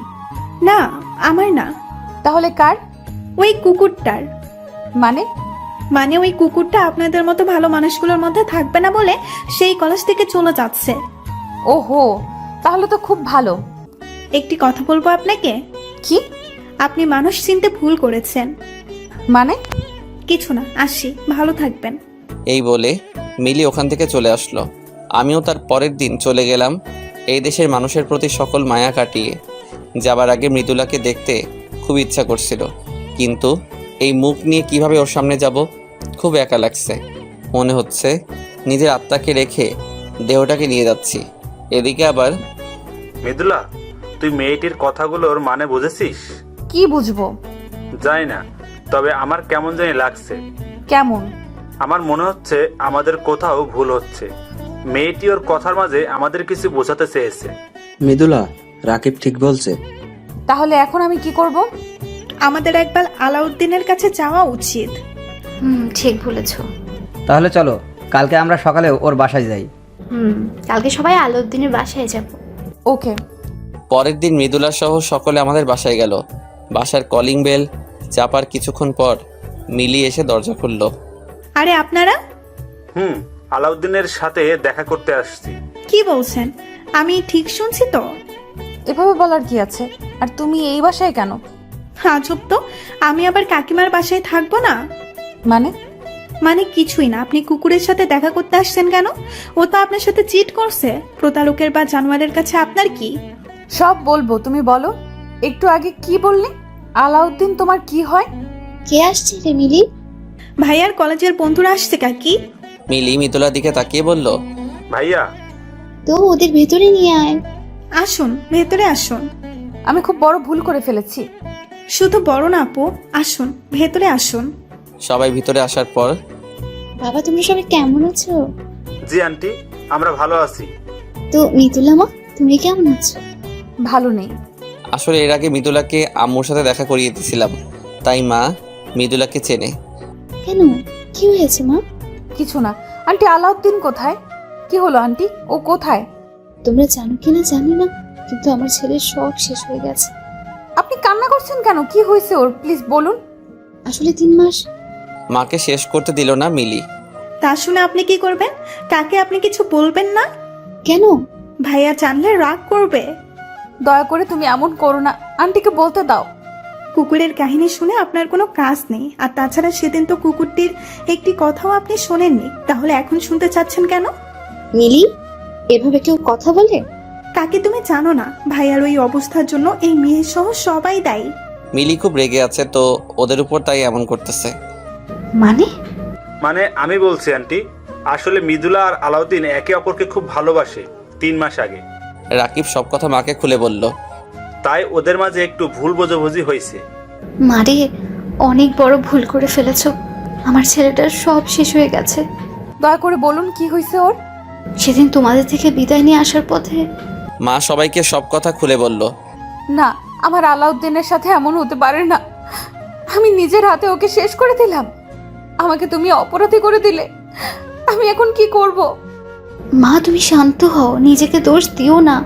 না, আমার না। তাহলে কার? ওই কুকুরটার। মানে? মানে ওই কুকুরটা আপনাদের মতো ভালো মানুষগুলোর মধ্যে থাকবে না বলে সেই কলেজ থেকে চলে যাচ্ছে। ওহো, তাহলে তো খুব ভালো। একটি কথা বলবো আপনাকে। কি? আপনি মানুষ চিনতে ভুল করেছেন। মানে? কিছু না, আসি, ভালো থাকবেন। এই বলে মিলি ওখান থেকে চলে আসলো। আমিও তার পরের দিন চলে গেলাম এই দেশের মানুষের প্রতি সকল মায়া কাটিয়ে। যাবার আগে মৃদুলাকে দেখতে খুব ইচ্ছা করছিল, কিন্তু এই মুখ নিয়ে কিভাবে ওর সামনে যাব, খুব একা লাগছে। মনে হচ্ছে নিজের আত্মাকে রেখে দেহটাকে নিয়ে যাচ্ছি। এদিকে আবার মৃদুলা, তুই মেয়েটির কথাগুলোর মানে বুঝেছিস? কি বুঝবো? জানি না, তবে আমার কেমন জানি লাগছে। কেমন? আমার মনে হচ্ছে আমাদের কোথাও ভুল হচ্ছে। মেয়েটি ওর কথার মাঝে আমাদের কিছু বোঝাতে চেয়েছে। মৃদুলা, রাকিব ঠিক বলছে। তাহলে এখন আমি কি করব? আমাদের একবার আলাউদ্দিনের কাছে যাওয়া উচিত। ঠিক বলেছো। তাহলে চলো, কালকে আমরা সকালে ওর বাসায় যাই। কালকে সবাই আলাউদ্দিনের বাসায় যাব। ওকে। পরের দিন মৃদুলা সহ সকলে আমাদের বাসায় গেল। বাসার কলিং বেল চাপার কিছুক্ষণ পর মিলি এসে দরজা খুলল। আরে আপনারা? আলাউদ্দিনের সাথে দেখা করতে আসছি। কি বলছেন, আমি ঠিক শুনছি তো? এভাবে বলার কি আছে? আর তুমি এই বাসায় কেন? আজব তো, আমি আবার কাকিমার বাসায় থাকবো না? মানে? মানে কিছুই না, আপনি কুকুরের সাথে দেখা করতে আসছেন কেন? ও তো আপনার সাথে চিট করছে। প্রতারকের বা জানোয়ারের কাছে আপনার কি? সব বলবো, তুমি বলো। একটু আগে কি বললে? আলাউদ্দিন তোমার কি হয়? কে আসছে রে মিলি? ভাইয়ার কলেজের বন্ধুরা আসছে কাকি। মিলি মিতুলার দিকে তাকিয়ে বলল, ভাইয়া তো ওদের ভেতরে নিয়ে আয়। আসুন, ভেতরে আসুন। আমি খুব বড় ভুল করে ফেলেছি। শুধু বড় না আপু, আসুন ভেতরে আসুন। সবাই ভিতরে আসার পর বাবা তোমরা সবাই কেমন আছো? জি আন্টি, আমরা ভালো আছি। তো মিতুলামা তুমি কেমন আছো? ভালো নেই। আসলে এর আগে মৃদুলাকে আম্মুর সাথে দেখা করিয়ে দিয়েছিলাম, তাই মা মৃদুলাকে চেনে। কেন, কি হয়েছে মা? কিছু না। আন্টি, আলাউদ্দিন কোথায়? কি হলো আন্টি, ও কোথায়? তোমরা জানো কিনা জানি না, কিন্তু আমার ছেলের সব শেষ হয়ে গেছে। আপনি কান্না করছেন কেন? কি হয়েছে ওর, প্লিজ বলুন। আসলে 3 মাস। মাকে শেষ করতে দিল না মিলি। তা শুনে আপনি কি করবেন? কাকে আপনি কিছু বলবেন না? কেন? ভাইয়া জানলে রাগ করবে। দয়া করে তুমি এমন করো না, আন্টিকে বলতে দাও। কুকুরের কাহিনী শুনে আপনার কোনো কাজ নেই। আর তাছাড়া সেদিন তো কুকুরটির একটি কথাও আপনি শোনেননি, তাহলে এখন শুনতে চাচ্ছেন কেন? মিলি, এভাবে কেউ কথা বলে? কাকে তুমি জানো না, ভাইয়ার ওই অবস্থার জন্য এই মেয়ে সহ সবাই দায়ী। মিলি খুব রেগে আছে তো ওদের উপর, তাই এমন করতেছে। মানে আমি বলছি আন্টি, আসলে মৃদুলা আর আলাউদ্দিন একে অপরকে খুব ভালোবাসে 3 মাস আগে। রাকিব সব কথা মাকে খুলে বলল। তাই ওদের মাঝে একটু ভুল বোঝাবুঝি হয়েছে। মারে, অনেক বড় ভুল করে ফেলেছো। আমার ছেলেটার সব শেষ হয়ে গেছে। দয়া করে বলুন কি হয়েছে ওর। সেদিন তোমাদের থেকে বিদায় নিয়ে আসার পথে মা সবাইকে সব কথা খুলে বলল। না, আমার আলাউদ্দিনের সাথে এমন হতে পারে না। আমি নিজের হাতে ওকে শেষ করে দিলাম। আমাকে তুমি অপরাধী করে দিলে। আমি এখন কি করব? মা তুমি শান্ত হও, নিজেকে দোষ দিও না।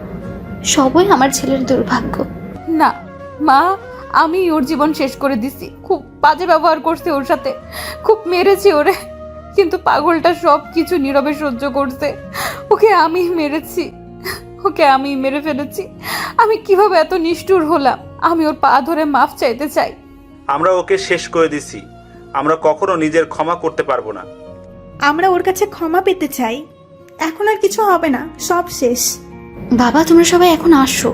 সবই আমার ছেলের দুর্ভাগ্য। না মা, আমি ওর জীবন শেষ করে দিছি। খুব বাজে ব্যবহার করছি ওর সাথে, খুব মেরেছি ওরে, কিন্তু পাগলটা সব কিছু নীরবে সহ্য করছে। ওকে আমি মেরেছি, ওকে আমি মেরে ফেলেছি। আমি কিভাবে এত নিষ্ঠুর হলাম? আমি ওর পা ধরে মাফ চাইতে চাই। আমরা ওকে শেষ করে দিছি, আমরা কখনো নিজের ক্ষমা করতে পারবো না। আমরা ওর কাছে ক্ষমা পেতে চাই। এখন আর কিছু হবে না, সব শেষ। বাবা তোমরা সবাই এখন আসো।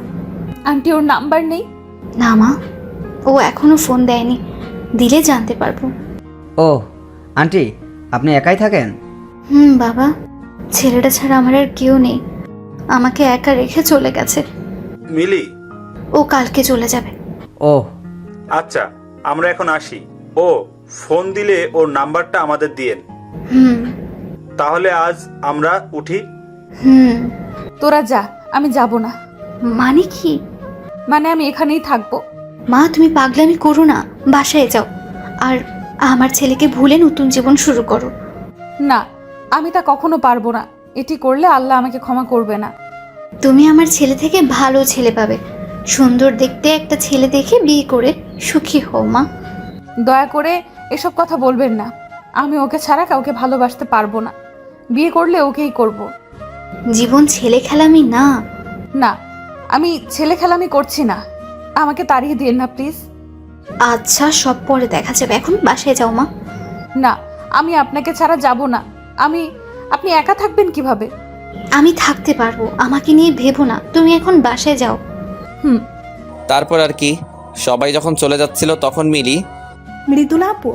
আন্টি, ওর নাম্বার নেই? না মা, ও এখনো ফোন দেয়নি, দিলে জানতে পারবো। ও আন্টি, আপনি একাই থাকেন? বাবা, ছেলেটা ছাড়া আমার আর কেউ নেই। আমাকে একা রেখে চলে গেছে। মিলি, ও কালকে চলে যাবে। ও আচ্ছা আমরা এখন আসি। ও ফোন দিলে ওর নাম্বারটা আমাদের দিয়েন। হুম তাহলে আজ আমরা উঠি। হুম তোরা যা, আমি যাব না। মানে কি? মানে আমি এখানেই থাকবো। মা তুমি পাগলামি করো না, বাসায় যাও। আর আমার ছেলেকে ভুলে নতুন জীবন শুরু করো। না, আমি তা কখনো পারবো না। এটি করলে আল্লাহ আমাকে ক্ষমা করবে না। তুমি আমার ছেলে থেকে ভালো ছেলে পাবে। সুন্দর দেখতে একটা ছেলে দেখে বিয়ে করে সুখী হও মা। দয়া করে এসব কথা বলবেন না। আমি ওকে ছাড়া কাউকে ভালোবাসতে পারবো না। বিয়ে করলে ওকেই করব। জীবন ছেলে খেলামি না। না, আমি ছেলে খেলামি করছি না। আমাকে তাড়িয়ে দিন না প্লিজ। আচ্ছা সব পরে দেখা যাবে, এখন বাসায় যাও মা। না, আমি আপনাকে ছাড়া যাব না। আপনি একা থাকবেন কিভাবে? আমি থাকতে পারবো, আমাকে নিয়ে ভেবো না। তুমি এখন বাসায় যাও। তারপর আর কি, সবাই যখন চলে যাচ্ছিল তখন মিলি, মৃদুলা আপু,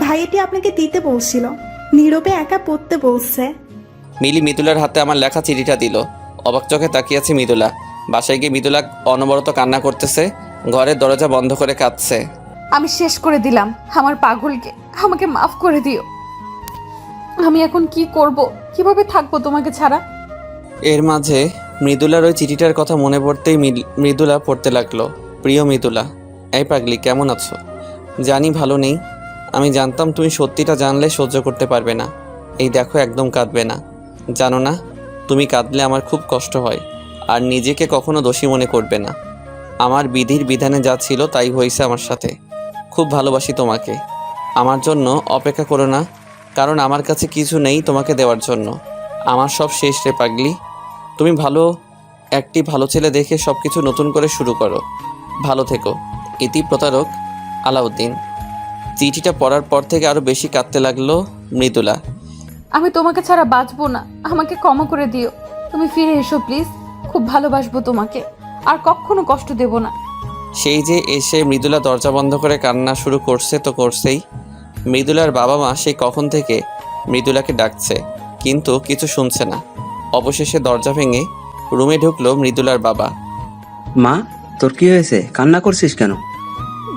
ভাইয়াটি আপনাকে দিতে বলছিল, নীরবে একা পড়তে বলছে। মৃদুলার হাতে আমার লেখা চিঠিটা দিল। অবাক চোখে তাকিয়ে আছে মৃদুলা। বাসায় গিয়ে মৃদুলা অনবরত কান্না করতেছে, ঘরের দরজা বন্ধ করে কাঁদছে। আমি শেষ করে দিলাম আমার পাগলকে। আমাকে মাফ করে দিও। আমি এখন কি করব? কিভাবে থাকবো তোমাকে ছাড়া? এর মাঝে মৃদুলার ওই চিঠিটার কথা মনে পড়তেই মৃদুলা পড়তে লাগলো। প্রিয় মৃদুলা, এই পাগলি কেমন আছো? জানি ভালো নেই। আমি জানতাম তুমি সত্যিটা জানলে সহ্য করতে পারবে না। এই দেখো একদম কাঁদবে না। জানো না, তুমি কাঁদলে আমার খুব কষ্ট হয়। আর নিজেকে কখনো দোষী মনে করবে না। আমার বিধির বিধানে যা ছিল তাই হয়েছে আমার সাথে। খুব ভালোবাসি তোমাকে। আমার জন্য অপেক্ষা করো না, কারণ আমার কাছে কিছু নেই তোমাকে দেওয়ার জন্য। আমার সব শেষ রে পাগলি। তুমি ভালো ছেলে দেখে সব কিছু নতুন করে শুরু করো। ভালো থেকো। ইতি প্রতারক আলাউদ্দিন। চিঠিটা পড়ার পর থেকে আরও বেশি কাঁদতে লাগলো মৃদুলা। আমি তোমাকে ছাড়া বাঁচবো না, আমাকে ক্ষমা করে দিও। তুমি ফিরে এসো প্লিজ, খুব ভালোবাসবো তোমাকে, আর কখনো কষ্ট দেব না। সেই যে এসে মৃদুলা দরজা বন্ধ করে কান্না শুরু করছে তো করছেই। মৃদুলার বাবা মা সেই কখন থেকে মৃদুলাকে ডাকছে, কিন্তু কিছু শুনছে না। অবশেষে দরজা ভেঙে রুমে ঢুকলো মৃদুলার বাবা। মা, তোর কি হয়েছে? কান্না করছিস কেন?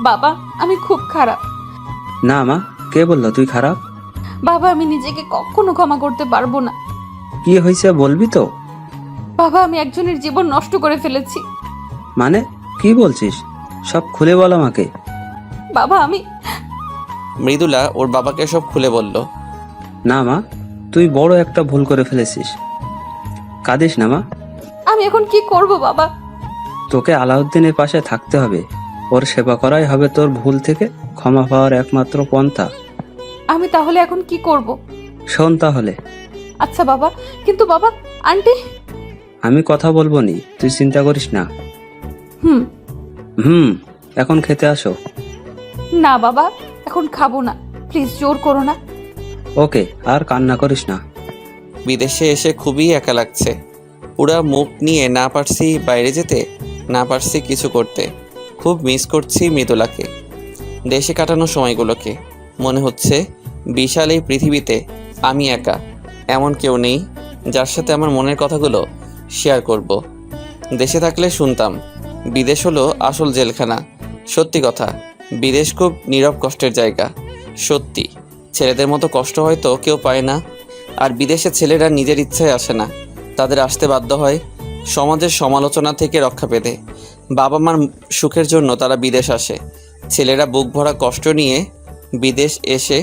বাবা, আমি খুব খারাপ। না মা, কে বললো তুই খারাপ? বাবা, আমি নিজেকে কখনো ক্ষমা করতে পারবো না। কি হয়েছে বলবি তো? বাবা, আমি একজনের জীবন নষ্ট করে ফেলেছি। মানে কি বলছিস? সব খুলে বল আমাকে। বাবা, আমি মৃদুলা ওর বাবাকে সব খুলে বলল। না মা, তুই বড় একটা ভুল করে ফেলেছিস। কাঁদিস না মা। আমি এখন কি করব বাবা? তোকে আলাউদ্দিনের পাশে থাকতে হবে। ওর সেবা করাই হবে তোর ভুল থেকে ক্ষমা পাওয়ার একমাত্র পন্থা। আমি তাহলে এখন কি করব? শোন তাহলে। আচ্ছা বাবা, কিন্তু বাবা, আন্টি। আমি কথা বলবো নি, তুই চিন্তা করিস না। হুম। হুম, এখন খেতে আসো। না বাবা, এখন খাবো না, প্লিজ জোর করো না। ওকে, আর কান্না করিস না। বিদেশে এসে খুবই একা লাগছে। পুরা মুখ নিয়ে না পারছি বাইরে যেতে, না পারছি কিছু করতে। খুব মিস করছি মৃদুলাকে, দেশে কাটানো সময়গুলোকে। মনে হচ্ছে বিশাল এই পৃথিবীতে আমি একা, এমন কেউ নেই যার সাথে আমার মনের কথাগুলো শেয়ার করব। দেশে থাকলে শুনতাম বিদেশ হলো আসল জেলখানা। সত্যি কথা, বিদেশ খুব নীরব কষ্টের জায়গা। সত্যি, ছেলেদের মতো কষ্ট হয়তো কেউ পায় না। আর বিদেশে ছেলেরা নিজের ইচ্ছায় আসে না, তাদের আসতে বাধ্য হয় সমাজের সমালোচনা থেকে রক্ষা পেতে। বাবা মার সুখের জন্য তারা বিদেশ আসে। ছেলেরা বুক ভরা কষ্ট নিয়ে বিদেশ এসে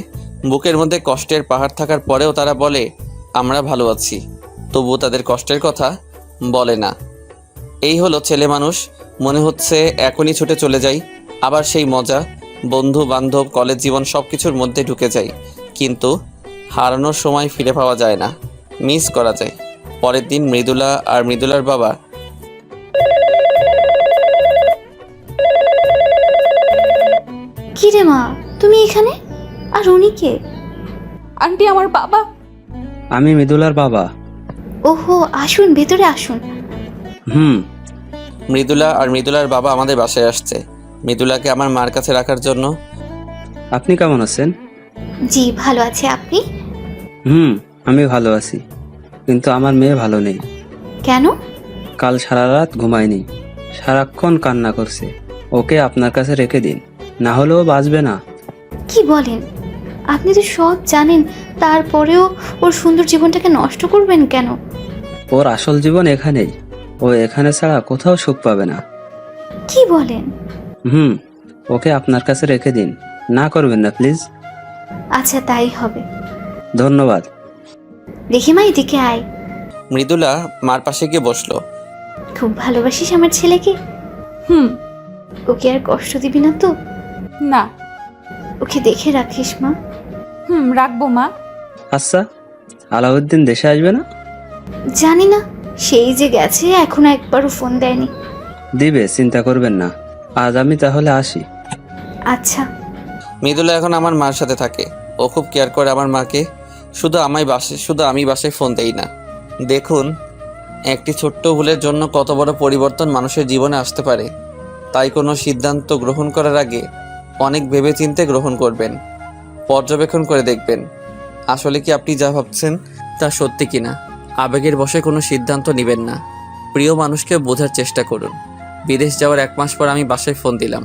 বুকের মধ্যে কষ্টের পাহাড় থাকার পরেও তারা বলে আমরা ভালো আছি, তবুও তাদের কষ্টের কথা বলে না। এই হলো ছেলে মানুষ। মনে হচ্ছে এখনই ছুটে চলে যাই, আবার সেই মজা, বন্ধু বান্ধব, কলেজ জীবন সব কিছুর মধ্যে ঢুকে যাই। কিন্তু হারানোর সময় ফিরে পাওয়া যায় না, মিস করা যায়। পরের দিন মৃদুলা আর মৃদুলার বাবা কি রে মা, তুমি এখানে? আর উনি কে? আন্টি, আমার বাবা। আমি মৃদুলার বাবা। ওহো, আসুন, ভেতরে আসুন। হুম। মৃদুলা আর মৃদুলার বাবা আমাদের বাসায় আসছে মৃদুলাকে আমার মার কাছে রাখার জন্য। আপনি কেমন আছেন? জি ভালো আছে, আপনি? হুম, আমি ভালো আছি, কিন্তু আমার মেয়ে ভালো নেই। কেন? কাল সারা রাত ঘুমায়নি, সারাক্ষণ কান্না করছে। ওকে আপনার কাছে রেখে দিন, না হলেও বাঁচবে না। কি বলেন? আপনি তো সব জানেন, তারপরেও ওর সুন্দর জীবনটাকে নষ্ট করবেন কেন? ওর আসল জীবন এখানেই, ও এখানে ছাড়া কোথাও সুখ পাবে না। কি বলেন? হুম, ওকে আপনার কাছে রেখে দিন, না করবেন না প্লিজ। আচ্ছা, তাই হবে। ধন্যবাদ। দেখি মা, এদিকে আয়। মৃদুলা মার পাশে গিয়ে বসলো। খুব ভালোবাসিস আমার ছেলেকে? হুম। ওকে আর কষ্ট দিবি না তো? না। ওকে দেখে রাখিস মা। হুম, রাখবো মা। আচ্ছা, আলাউদ্দিন দেশে আসবে না? জানি না, সেই যে গেছে, এখনো একবারও ফোন দেয়নি। দিবে, চিন্তা করবেন না। আজ আমি তাহলে আসি। আচ্ছা। মৃদুলা এখন আমার মার সাথে থাকে, ও খুব কেয়ার করে আমার মাকে। শুধু আমি বাসায় ফোন দেই না। দেখুন, একটি ছোট্ট ভুলের জন্য কত বড় পরিবর্তন মানুষের জীবনে আসতে পারে। তাই কোনো সিদ্ধান্ত গ্রহণ করার আগে অনেক ভেবেচিন্তে গ্রহণ করবেন, পর্যবেক্ষণ করে দেখবেন আসলে কি আপনি যা ভাবছেন তা সত্যি কিনা। আবেগের বশে কোনো সিদ্ধান্ত নেবেন না। প্রিয় মানুষকে বোঝার চেষ্টা করুন। বিদেশ যাওয়ার 1 মাস পর আমি বাসায় ফোন দিলাম।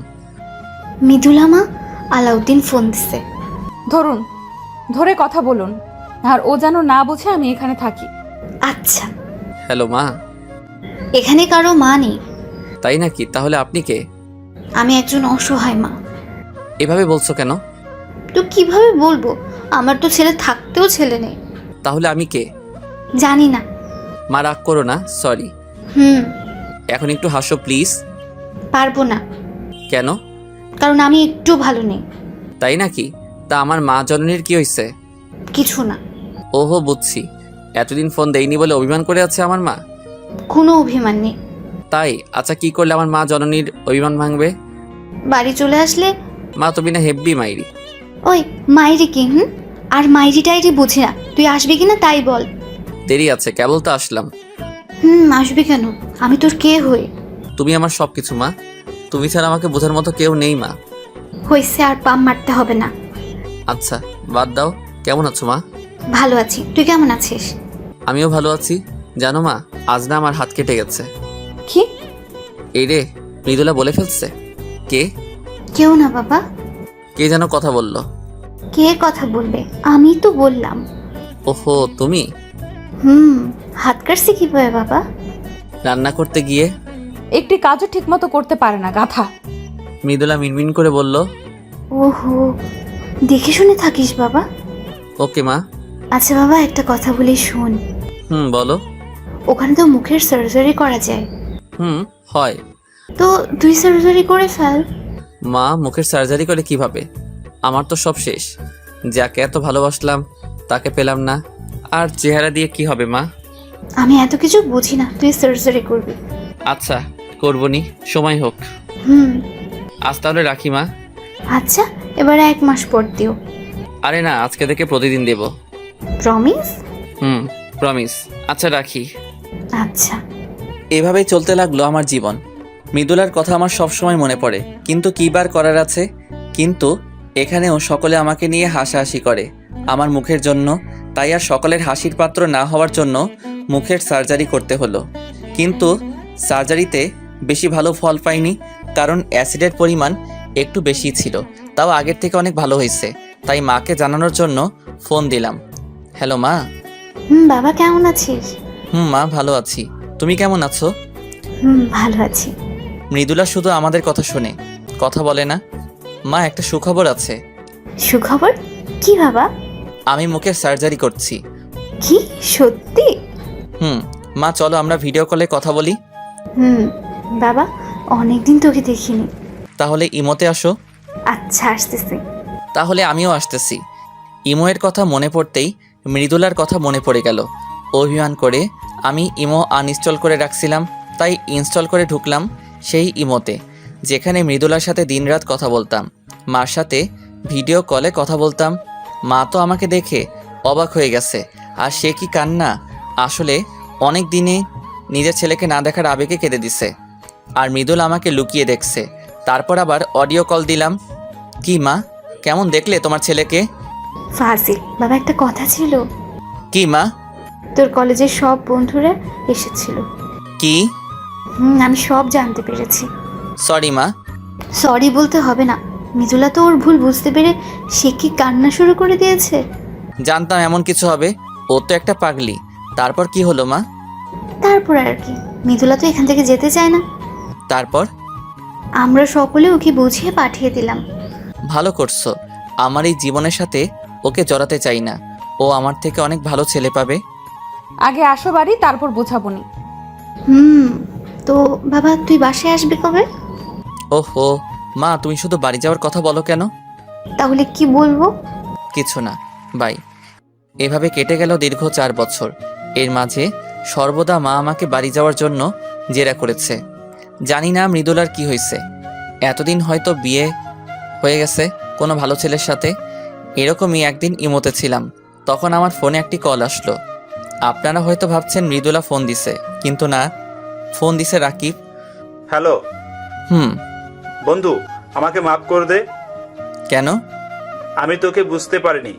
মৃদুলা মা, আলাউদ্দিন ফোন দিছে। ধরুন, ধরে কথা বলুন, আর ও যেন না বোঝে আমি এখানে থাকি। আচ্ছা। হ্যালো মা। এখানে কারো মা নেই। তাই নাকি? তাহলে আপনি কে? আমি একজন অসহায় মা। এভাবে বলছো কেন? তো কিভাবে বলবো? আমার তো ছেলে থাকতেও ছেলে নেই। তাহলে আমি কে? জানি না। মা রাগ করো না, সরি। হুম। এখন একটু হাসো প্লিজ। পারবো না, কেন? কারণ আমি একটু ভালো নেই। তাই নাকি? তা আমার মা জননীর কি হয়েছে? কিছু না। ওহো, বুঝছি। এতদিন ফোন দেইনি বলে অভিমান করে আছে আমার মা। কোনো অভিমান নেই। তাই? আচ্ছা, কি করলে আমার মা জননীর অভিমান ভাঙবে? বাড়ি চলে আসলে। মা তুমি না হেব্বি মাইরি। ওই মাইরি কি? আর মাইরি টাইরি বুঝি না, তুই আসবি কিনা তাই বল। দেরি আছে, কেবল তো আসলাম। আসবি কেন? আমি তোর কে হই? তুমি আমার সব কিছু মা, তুমি ছাড়া আমাকে বোঝার মতো কেউ নেই মা। হইছে, আর পাম মারতে হবে না। আচ্ছা বাদ দাও, কেমন আছো মা? ভালো আছি, তুই কেমন আছিস? আমিও ভালো আছি। জানো মা, আজ না আমার হাত কেটে গেছে। কি? এই রে, মৃদুলা বলে ফেলছে। কে? কেউ না বাবা। কে যেন কথা বললো। কে কথা বলবে? আমি তো বললাম। ওহো তুমি। হাত কাটছি কিভাবে বাবা? রান্না করতে গিয়ে। একটি কাজও ঠিকমতো করতে পারে না, গাধা। মৃদুলা মিনমিন করে বলল। ওহো, দেখে শুনে থাকিস বাবা। ওকে মা। আচ্ছা বাবা, একটা কথা বলি শোন। বলো। ওখানে তো মুখের সার্জারি করা যায়। হয়। তো তুই সার্জারি করে ফেল। মা, মুখের সার্জারি করে কিভাবে? আমার তো সব শেষ। যাকে এত ভালোবাসলাম তাকে পেলাম না, আর চেহারা দিয়ে কি হবে মা? আমি এত কিছু বুঝি না, তুই সার্জারি করবি। আচ্ছা করবনি, সময় হোক। আজ তাহলে রাখি মা। আচ্ছা, এবার 1 মাস পর দিও। আরে না, আজকে থেকে প্রতিদিন দেব। প্রমিস? প্রমিস। আচ্ছা রাখি। আচ্ছা। এভাবেই চলতে লাগলো আমার জীবন। মৃদুলার কথা আমার সব সময় মনে পড়ে, কিন্তু কী বার করার আছে। কিন্তু এখানেও সকলে আমাকে নিয়ে হাসাহাসি করে আমার মুখের জন্য। তাই আর সকলের হাসির পাত্র না হওয়ার জন্য মুখের সার্জারি করতে হলো। কিন্তু সার্জারিতে বেশি ভালো ফল পাইনি, কারণ অ্যাসিডের পরিমাণ একটু বেশি ছিল। তাও আগের থেকে অনেক ভালো হয়েছে, তাই মাকে জানানোর জন্য ফোন দিলাম। হ্যালো মা। বাবা কেমন আছিস? মা ভালো আছি, তুমি কেমন আছো? ভালো আছি। মৃদুলা শুধু আমাদের কথা শোনে, কথা বলে না। মা, একটা সুখবর আছে। সুখবর? কি বাবা? আমি মুখের সার্জারি করছি। কি, সত্যি? মা চলো আমরা ভিডিও কলে কথা বলি। বাবা, অনেকদিন তোকে দেখিনি। তাহলে ইমোতে আসো। আচ্ছা, আসতেছি। তাহলে আমিও আসতেছি। ইমোয়ের কথা মনে পড়তেই মৃদুলার কথা মনে পড়ে গেল। অভিমান করে আমি ইমো আনইনস্টল করে রাখছিলাম, তাই ইনস্টল করে ঢুকলাম সেই ইমোতে, যেখানে মৃদুলার সাথে দিনরাত কথা বলতাম, মার সাথে ভিডিও কলে কথা বলতাম। মা তো আমাকে দেখে অবাক হয়ে গেছে, আর সে কি কান্না! আসলে অনেক দিনে নিজের ছেলেকে না দেখার আবেগে কেঁদে দিছে। আর মৃদুল আমাকে লুকিয়ে দেখছে। তারপর আবার অডিও কল দিলাম। কি মা, কেমন দেখলে তোমার ছেলেকে? ফাজিল বাবা, একটা কথা ছিল। কি মা? তোর কলেজের সব বন্ধুরা এসেছিল। কি? আমি সব জানতে পেরেছি। সরি মা। সরি বলতে হবে না, মৃদুলা তো ওর ভুল বুঝতে পেরে সে কি কান্না শুরু করে দিয়েছে। জানতাম এমন কিছু হবে, ও তো একটা পাগলি। তারপর কি হলো মা? তারপর আর কি, মৃদুলা তো এখান থেকে যেতে চায় না। তারপর? আমরা সকলে ওকে বুঝিয়ে পাঠিয়ে দিলাম। ভালো করছো। আমার এই জীবনের সাথে ওকে জড়াতে চাই না। ও আমার থেকে অনেক ভালো ছেলে পাবে। আগে আসো বাড়ি, তারপর বোঝাবনি। তো বাবা, তুই বাসায় আসবি কবে? ওহো মা, তুমি শুধু বাড়ি যাওয়ার কথা বলো কেন? তাহলে কি বলবো? কিছু না, বাই। এভাবে কেটে গেল দীর্ঘ 4 বছর। এর মাঝে সর্বদা মা আমাকে বাড়ি যাওয়ার জন্য জেরা করেছে। জানি না মৃদুলার কি হয়েছে, এতদিন হয়তো বিয়ে হয়ে গেছে কোনো ভালো ছেলের সাথে। এরকমই একদিন ইমোতে ছিলাম, তখন আমার ফোনে একটি কল আসলো। আপনারা হয়তো ভাবছেন মৃদুলা ফোন দিছে, কিন্তু না, ফোন দিছে রাকিব। হ্যালো বন্ধু, আমাকে মাফ করে দে। কেন? আমি তোকে বুঝতে পারিনি।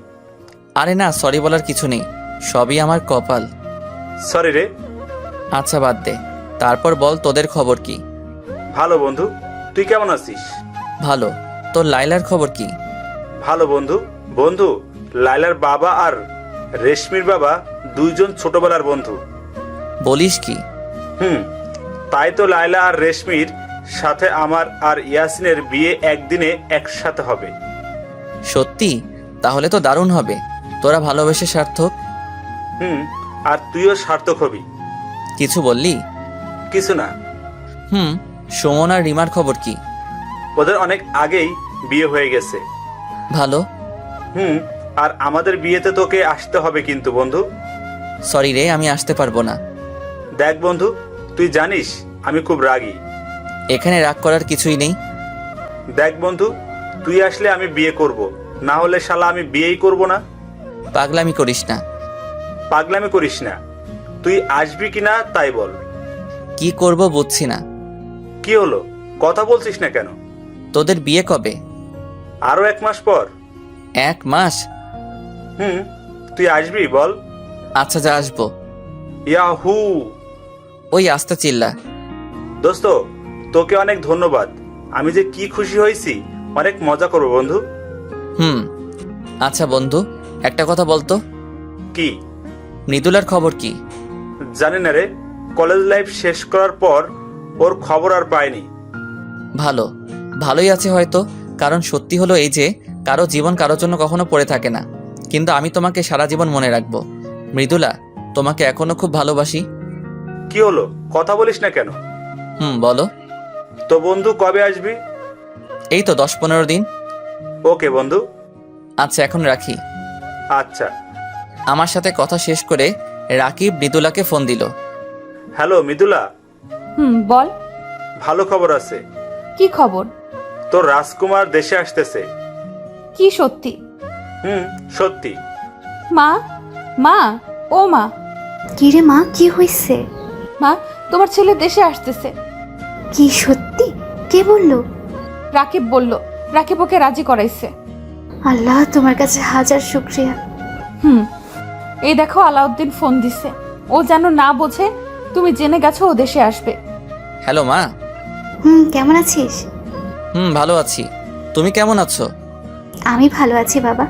আরে না, সরি বলার কিছু নেই, সবই আমার কপাল। সরি রে। আচ্ছা বাদ দে, তারপর বল তোদের খবর কি? ভালো বন্ধু, তুই কেমন আছিস? ভালো। তোর লাইলার খবর কি? ভালো বন্ধু। বন্ধু, লাইলার বাবা আর রেশমির বাবা দুইজন ছোটবেলার বন্ধু। বলিস কি? তাই তো লাইলা আর রেশমির সাথে আমার আর ইয়াসিনের বিয়ে একদিনে একসাথে হবে। সত্যি? তাহলে তো দারুণ হবে। তোরা ভালোবেসে সার্থক। আর তুইও সার্থক হবি। কিছু বললি? কিছু না। সুমন আর রিমার খবর কি? ওদের অনেক আগেই বিয়ে হয়ে গেছে। ভালো। আর আমাদের বিয়েতে তোকে আসতে হবে কিন্তু বন্ধু। সরি রে, আমি আসতে পারবো না। দেখ বন্ধু, তুই জানিস আমি খুব রাগী। এখানে রাগ করার কিছুই নেই। দেখ বন্ধু, তুই আসলে আমি বিয়ে করব, না হলে শালা আমি বিয়েই করব না। পাগলামি করিস না। পাগলামি করিস না। তুই আসবি কিনা তাই বল। কি করব বুঝছি না। কি হলো, কথা বলছিস না কেন? তোদের বিয়ে কবে? আরো 1 মাস পর। 1 মাস? তুই আসবি বল। আচ্ছা, যা আসবো। ইয়াহু! ওই আস্তে চিল্লা। দোস্ত, তোকে অনেক ধন্যবাদ। আমি যে কি খুশি হয়েছি। অনেক মজা করবো বন্ধু। আচ্ছা বন্ধু, একটা কথা বলতো। কি? মৃদুলার খবর কি? জানি না রে, কলেজ লাইফ শেষ করার পর ওর খবর আর পাইনি। ভালোই আছে হয়তো, কারণ সত্যি হলো এই যে কারো জীবন কারোর জন্য কখনো পড়ে থাকে না। কিন্তু আমি তোমাকে সারা জীবন মনে রাখবো। মৃদুলা, তোমাকে এখনো খুব ভালোবাসি। কি হলো, কথা বলিস না কেন? বলো। তো বন্ধু, কবে আসবি? এই তো 10-15 দিন। ওকে বন্ধু। আচ্ছা, এখন রাখি। আচ্ছা। আমার সাথে কথা শেষ করে রাকিব মৃদুলাকে ফোন দিল। হ্যালো মৃদুলা। বল। ভালো খবর আছে। কি খবর? তোর রাজকুমার দেশে আসতেছে। কি সত্যি? সত্যি। মা, মা, ও মা। কি রে মা, কি হয়েছে? মা, তোমার ছেলে দেশে আসতেছে। কি সত্যি? কে বললো? রাকিব বলল। রাকিব ওকে রাজি করাইছে। আল্লাহ, তোমার কাছে হাজার শুক্রিয়া। এই দেখো, আলাউদ্দিন ফোন দিছে। ও যেন না বোঝে তুমি জেনে গেছো ও দেশে আসবে। হ্যালো মা। কেমন আছিস? ভালো আছি। তুমি কেমন আছো? আমি ভালো আছি বাবা।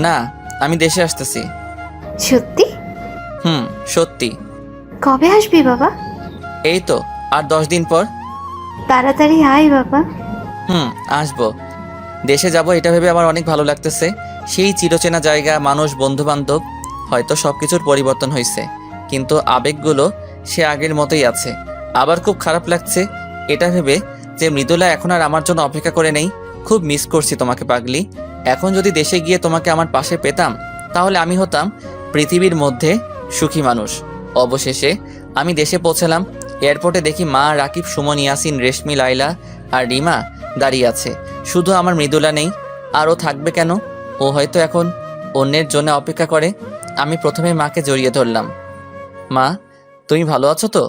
না, আমি দেশে আসতেছি। সত্যি? সত্যি। কবে আসবি বাবা? এই তো আর 10 দিন পর। তাড়াতাড়ি আয় বাবা। আসবো। দেশে যাব এটা ভেবে আমার অনেক ভালো লাগতেছে। সেই চিরচেনা জায়গা, মানুষ, বন্ধু বান্ধব। হয়তো সবকিছুর পরিবর্তন হয়েছে, কিন্তু আবেগগুলো সে আগের মতোই আছে। আবার খুব খারাপ লাগছে এটা ভেবে যে মৃদুলা এখন আর আমার জন্য অপেক্ষা করে নেই। খুব মিস করছি তোমাকে পাগলি। এখন যদি দেশে গিয়ে তোমাকে আমার পাশে পেতাম, তাহলে আমি হতাম পৃথিবীর মধ্যে সুখী মানুষ। অবশেষে আমি দেশে পৌঁছালাম। এয়ারপোর্টে দেখি মা, রাকিব, সুমন, ইয়াসিন, রেশমি, লাইলা আর রিমা দাঁড়িয়ে আছে। শুধু আমার মৃদুলা নেই। আর ও থাকবে কেন? ও হয়তো এখন অন্যের জন্য অপেক্ষা করে। আমি প্রথমে মাকে জড়িয়ে ধরলাম। মা, তুমি ভালো আছো তো?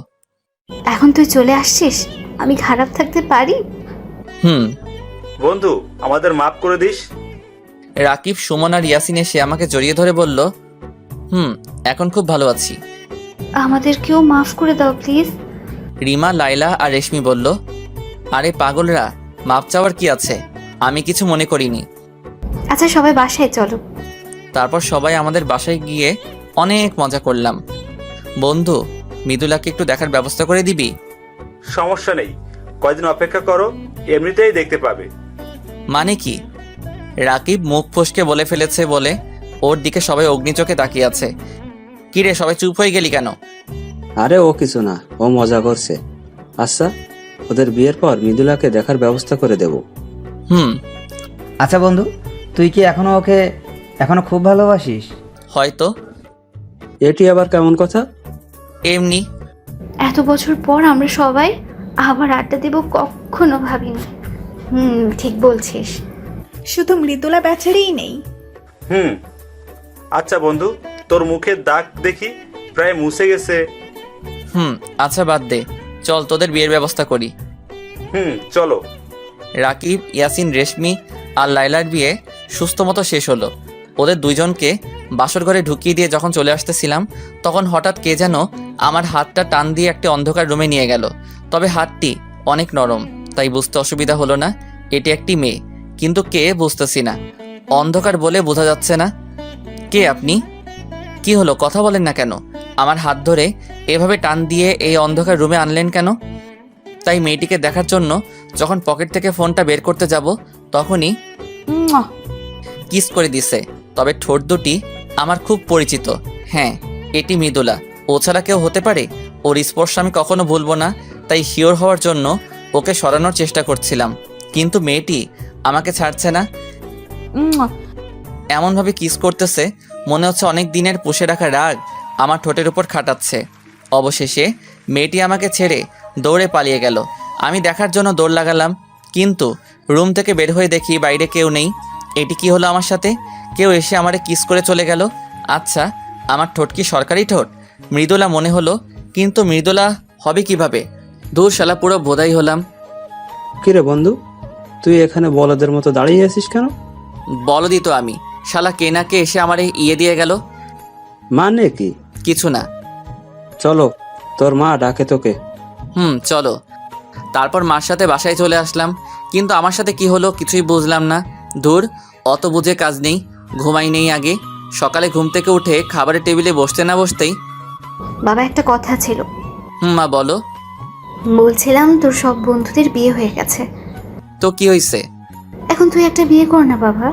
এখন তুই চলে আসছিস, আমি খারাপ থাকতে পারি? বন্ধু, আমাদের মাফ করে দিস। রাকিব, সুমন আর ইয়াসিন এসে আমাকে জড়িয়ে ধরে বলল, এখন খুব ভালো আছি। আমাদেরকেও মাফ করে দাও প্লিজ। রিমা, লাইলা আর রেশমি বলল, আরে পাগলরা, মাপ চাওয়ার কি আছে? আমি কিছু মনে করিনি। আচ্ছা, সবাই বাসায় চলো। তারপর সবাই আমাদের বাসায় গিয়ে অনেক মজা করলাম। বন্ধু, মৃদুলাকে একটু দেখার ব্যবস্থা করে দিবি? সমস্যা নেই, কয়দিন অপেক্ষা করো, এমনিতেই দেখতে পাবে। মানে কি? রাকিব মুখ ফসকে বলে ফেলেছে বলে ওর দিকে সবাই অগ্নিচোখে তাকিয়ে আছে। কিরে, সবাই চুপ হয়ে গেলি কেন? আরে ও কিছু না, ও মজা করছে। আচ্ছা, ওদের বিয়ের পর মৃদুলাকে দেখার ব্যবস্থা করে দেব। আচ্ছা বন্ধু, তুই কি ওকে এখনো খুব ভালোবাসিস? হয়তো। এটি আবার কেমন কথা? এমনি। এত বছর পর আমরা সবাই আবার আড্ডা দেব কখনো ভাবিনি। ঠিক বলছিস। শুধু মৃদুলা বেচারেই নেই। আচ্ছা বন্ধু, তোর মুখের দাগ দেখি প্রায় মুছে গেছে। আচ্ছা বাদ দে, চল তোদের বিয়ের ব্যবস্থা করি। চলো। রাকিব, ইয়াসিন, রেশমি আর লাইলার বিয়ে সুস্থ মতো শেষ হলো। ওদের দুইজনকে বাসর ঘরে ঢুকিয়ে দিয়ে যখন চলে আসতেছিলাম, তখন হঠাৎ কে যেন আমার হাতটা টান দিয়ে একটা অন্ধকার রুমে নিয়ে গেল। তবে হাতটি অনেক নরম, তাই বুঝতে অসুবিধা হলো না এটি একটি মেয়ে। কিন্তু কে বুঝতেছি না, অন্ধকার বলে বোঝা যাচ্ছে না। কে আপনি? কি হলো, কথা বলেন না কেন? আমার হাত ধরে এভাবে টান দিয়ে এই অন্ধকার রুমে আনলেন কেন? তাই মেয়েটিকে দেখার জন্য যখন পকেট থেকে ফোনটা বের করতে যাব, তখনই কিস করে দিছে। তবে ঠোঁট দুটি আমার খুব পরিচিত। হ্যাঁ, এটি মৃদুলা। ও ছাড়া কেউ হতে পারে? ওর স্পর্শ আমি কখনো ভুলবো না, তাই শিওর হওয়ার জন্য ওকে সরানোর চেষ্টা করছিলাম, কিন্তু মেয়েটি আমাকে ছাড়ছে না। এমনভাবে কিস করতেছে, মনে হচ্ছে অনেক দিনের পুষে রাখা রাগ আমার ঠোঁটের উপর খাটাচ্ছে। অবশেষে মেয়েটি আমাকে ছেড়ে দৌড়ে পালিয়ে গেল। আমি দেখার জন্য দৌড় লাগালাম, কিন্তু রুম থেকে বের হয়ে দেখি বাইরে কেউ নেই। এটি কি হলো আমার সাথে? কেউ এসে আমারে কিস করে চলে গেল। আচ্ছা, আমার ঠোঁট কি সরকারি ঠোঁট? মৃদুলা মনে হলো, কিন্তু মৃদুলা হবে কিভাবে? দূর শালা, পুরো বোধাই হলাম। কিরে বন্ধু, তুই এখানে বলদের মতো দাঁড়িয়ে আছিস কেন? বলদি তো আমি। শালা কে না কে এসে আমারে ইয়ে দিয়ে গেল। মানে কি? কিছু না। চলো, তোর মা ডাকে তোকে। চলো। তারপর মার সাথে বাসায় চলে আসলাম, কিন্তু আমার সাথে কি হলো কিছুই বুঝলাম না। ধুর, অত বুঝে কাজ নেই, ঘুমাই নেই আগে। সকালে ঘুম থেকে উঠে খাবারের টেবিলে বসতে না বসতেই বাবা, একটা কথা ছিল। মা বলো। বলছিলাম তোর সব বন্ধুদের বিয়ে হয়ে গেছে, তো কি হয়েছে? এখন তুই একটা বিয়ে কর না বাবা।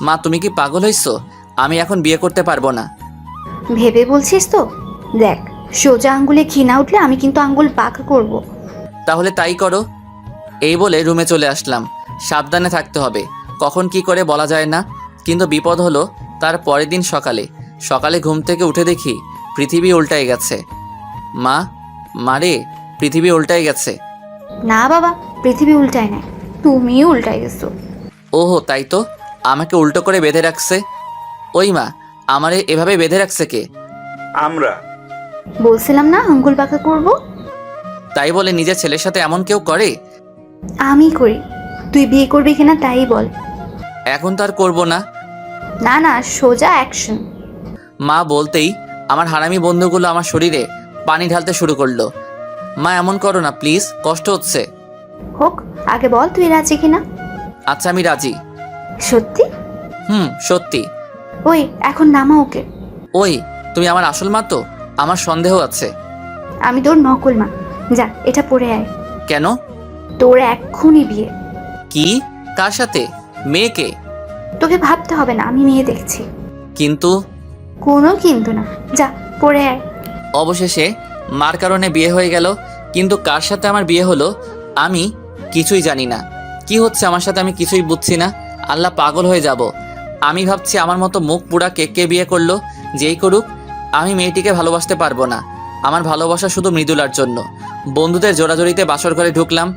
মা, তুমি কি পাগল হইছো? আমি এখন বিয়ে করতে পারবো না। ভেবে বলছিস তো? দেখ, সোজা আঙ্গুলে ঘি না উঠলে আমি কিন্তু আঙ্গুল বাঁকা করব। তাহলে তাই করো। এই বলে রুমে চলে আসলাম। সাবধানে থাকতে হবে, কখন কি করে বলা যায় না। কিন্তু বিপদ হলো তার পরের দিন সকালে ঘুম থেকে উঠে দেখি পৃথিবী উল্টাই গেছে। মা, মারে, পৃথিবী উল্টাই গেছে। না বাবা, পৃথিবী উল্টায় নাই, তুমি উল্টাই গেছো। ওহো, তাই তো, আমাকে উল্টো করে বেঁধে রাখছে। ওই মা, আমারে এভাবে বেঁধে রাখছে কে? আমরা। বলছিলাম না আঙ্গুল বাঁকা করব? তাই বলে নিজের ছেলের সাথে এমন কেউ করে? আমি করি। তুই বিয়ে করবি কিনা তাই বল। এখন তো আর করবো না। না না, সোজা অ্যাকশন। মা বলতেই আমার হারামি বন্ধুগুলো আমার শরীরে পানি ঢালতে শুরু করলো। মা, এমন করো না প্লিজ, কষ্ট হচ্ছে। হোক, আগে বল তুই রাজি কিনা। আচ্ছা, আমি রাজি। সত্যি? সত্যি। ওই এখন নামা ওকে। ওই, তুমি আমার আসল মা তো? আমার সন্দেহ আছে। আমি তোর নকল মা। যা, এটা পরে আয়। কেন? তোর এক্ষুনি বিয়ে। কি? কার সাথে? মেয়েকে? তোকে ভাবতে হবে না, আমি মেয়ে দেখছি। কিন্তু কোনো কিন্তু না, যা পরে আয়। অবশেষে মার কারণে বিয়ে হয়ে গেল। কিন্তু কার সাথে আমার বিয়ে হলো আমি কিছুই জানি না। কি হচ্ছে আমার সাথে আমি কিছুই বুঝছি না। আল্লাহ, পাগল হয়ে যাব। আমি ভাবছি আমার মতো মুখ পুরা কে বিয়ে করলো। যেই করুক, আমি মেয়েটিকে ভালোবাসতে পারবো না। আমার ভালোবাসা শুধু মৃদুলার জন্য। বন্ধুদের জোড়াজোড়িতে বাসর ঘরে ঢুকলাম।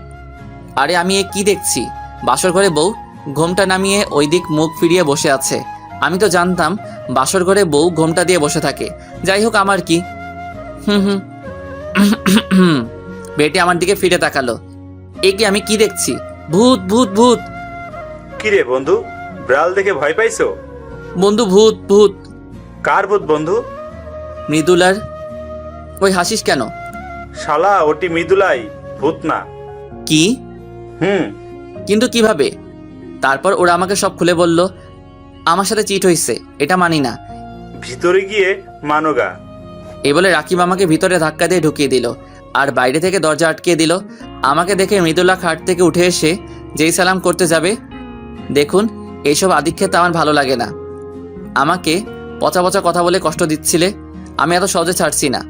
আরে আমি এ কি দেখছি? বাসর ঘরে বউ ঘোমটা নামিয়ে ওই দিক মুখ ফিরিয়ে বসে আছে। আমি তো জানতাম বাসর ঘরে বউ ঘোমটা দিয়ে বসে থাকে। যাই হোক, আমার কি। বেটি আমার দিকে ফিরে তাকালো। এ কি, আমি কি দেখছি? ভূত ভূত ভূত। কিরে বন্ধু, ব্রাল দেখে ভয় পাইছো? বন্ধু, ভূত ভূত। কার ভূত বন্ধু? মৃদুলার। ওই হাসিস কেন? শালা, ওটি মৃদুলাই, ভূত না। কি? হুম। কিন্তু কিভাবে? তারপর ওরা আমাকে সব খুলে বলল। আমার সাথে চিট হইছে, এটা মানি না। ভিতরে গিয়ে মানোগা। এই বলে রাকিব আমাকে ভিতরে ধাক্কা দিয়ে ঢুকিয়ে দিল আর বাইরে থেকে দরজা আটকিয়ে দিল। আমাকে দেখে মৃদুলা খাট থেকে উঠে এসে যেই সালাম করতে যাবে, দেখুন, এইসব আদিক্ষেত আমার ভালো লাগে না। আমাকে পচা পচা কথা বলে কষ্ট দিচ্ছিলে, আমি এত সহজে ছাড়ছি না।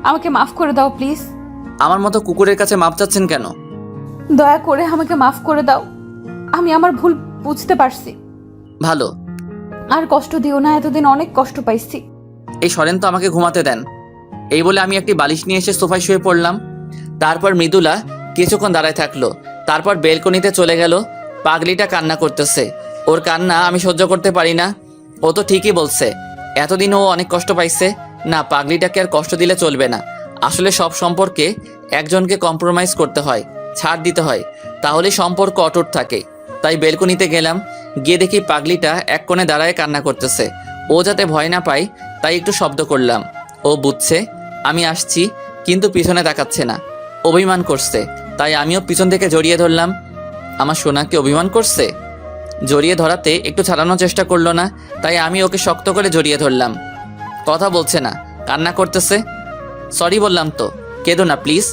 আমাকে মাফ করে দাও প্লিজ। আমার মতো কুকুরের কাছে মাপ চাচ্ছেন কেন? দয়া করে আমাকে মাফ করে দাও। আমি আমার ভুল বুঝতে পারছি। ভালো। আর কষ্ট দিও না, এতদিন অনেক কষ্ট পাইছি। এই সরেন তো, আমাকে ঘুমাতে দেন। এই বলে আমি একটি বালিশ নিয়ে এসে সোফায় শুয়ে পড়লাম। তারপর মৃদুলা কিছুক্ষণ দাঁড়ায় থাকলো, তারপর বেলকনিতে চলে গেল। পাগলিটা কান্না করতেছে। ওর কান্না আমি সহ্য করতে পারি না। ও তো ঠিকই বলছে, এতদিন ও অনেক কষ্ট পাইছে। না, পাগলিটাকে আর কষ্ট দিলে চলবে না। আসলে সব সম্পর্কে একজনকে কম্প্রোমাইজ করতে হয়, ছাড় দিতে হয়, তাহলে সম্পর্ক অটুট থাকে। তাই বেলকনিতে গেলাম, গিয়ে দেখি পাগলিটা এক কোণে দাঁড়ায় কান্না করতেছে। ও যাতে ভয় না পায় তাই একটু শব্দ করলাম। ও বুঝছে আমি আসছি, কিন্তু পিছনে তাকাচ্ছে না, অভিমান করছে। তাই আমিও পিছন থেকে জড়িয়ে ধরলাম। আমার সোনাকে অভিমান করছে। জড়িয়ে ধরাতে একটু ছাড়ানোর চেষ্টা করলো না, তাই আমি ওকে শক্ত করে জড়িয়ে ধরলাম। কথা বলছে না, কান্না করতেছে। সরি বললাম তো, কেঁদো না প্লিজ।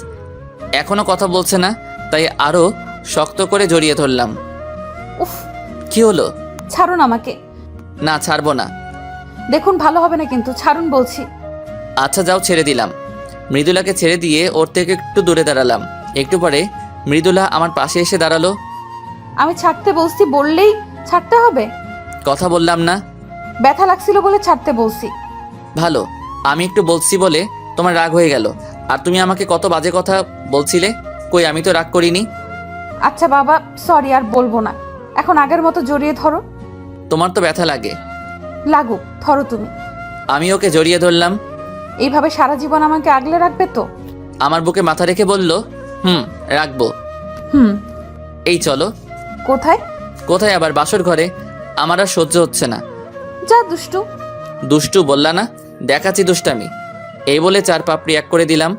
এখনো কথা বলছে না, তাই আরও শক্ত করে জড়িয়ে ধরলাম। উফ, কি হলো? ছাড়ুন আমাকে। না, ছাড়বো না। দেখুন, ভালো হবে না কিন্তু, ছাড়ুন বলছি। আচ্ছা যাও, ছেড়ে দিলাম। মৃদুলাকে ছেড়ে দিয়ে ওর থেকে একটু দূরে দাঁড়ালাম। একটু পরে মৃদুলা আমার পাশে এসে দাঁড়ালো। আমি ছাড়তে বলছি, বললেই ছাড়তে হবে? কথা বললাম না? ব্যথা লাগছিল বলে ছাড়তে বলছি। ভালো, আমি একটু বলছি বলে তোমার রাগ হয়ে গেল। আর তুমি আমাকে কত বাজে কথা বলছিলে, কই আমি তো রাগ করিনি। আচ্ছা বাবা, সরি, আর বলবো না। এখন আগের মতো জড়িয়ে ধরো। তোমার তো ব্যথা লাগে, লাগুক, ধরো তুমি। আমি ওকে জড়িয়ে ধরলাম। এইভাবে সারা জীবন আমাকে আগলে রাখবে তো? আমার বুকে মাথা রেখে বলল, রাখবো। হুম। এই চলো। কোথায়? কোথায় আবার? বাসর ঘরে। আমার আর সহ্য হচ্ছে না। যা দুষ্টু। দুষ্টু বললা না? দেখাচ্ছি দুষ্টামি। এই বলে 4 পাপড়ি এক করে দিলাম।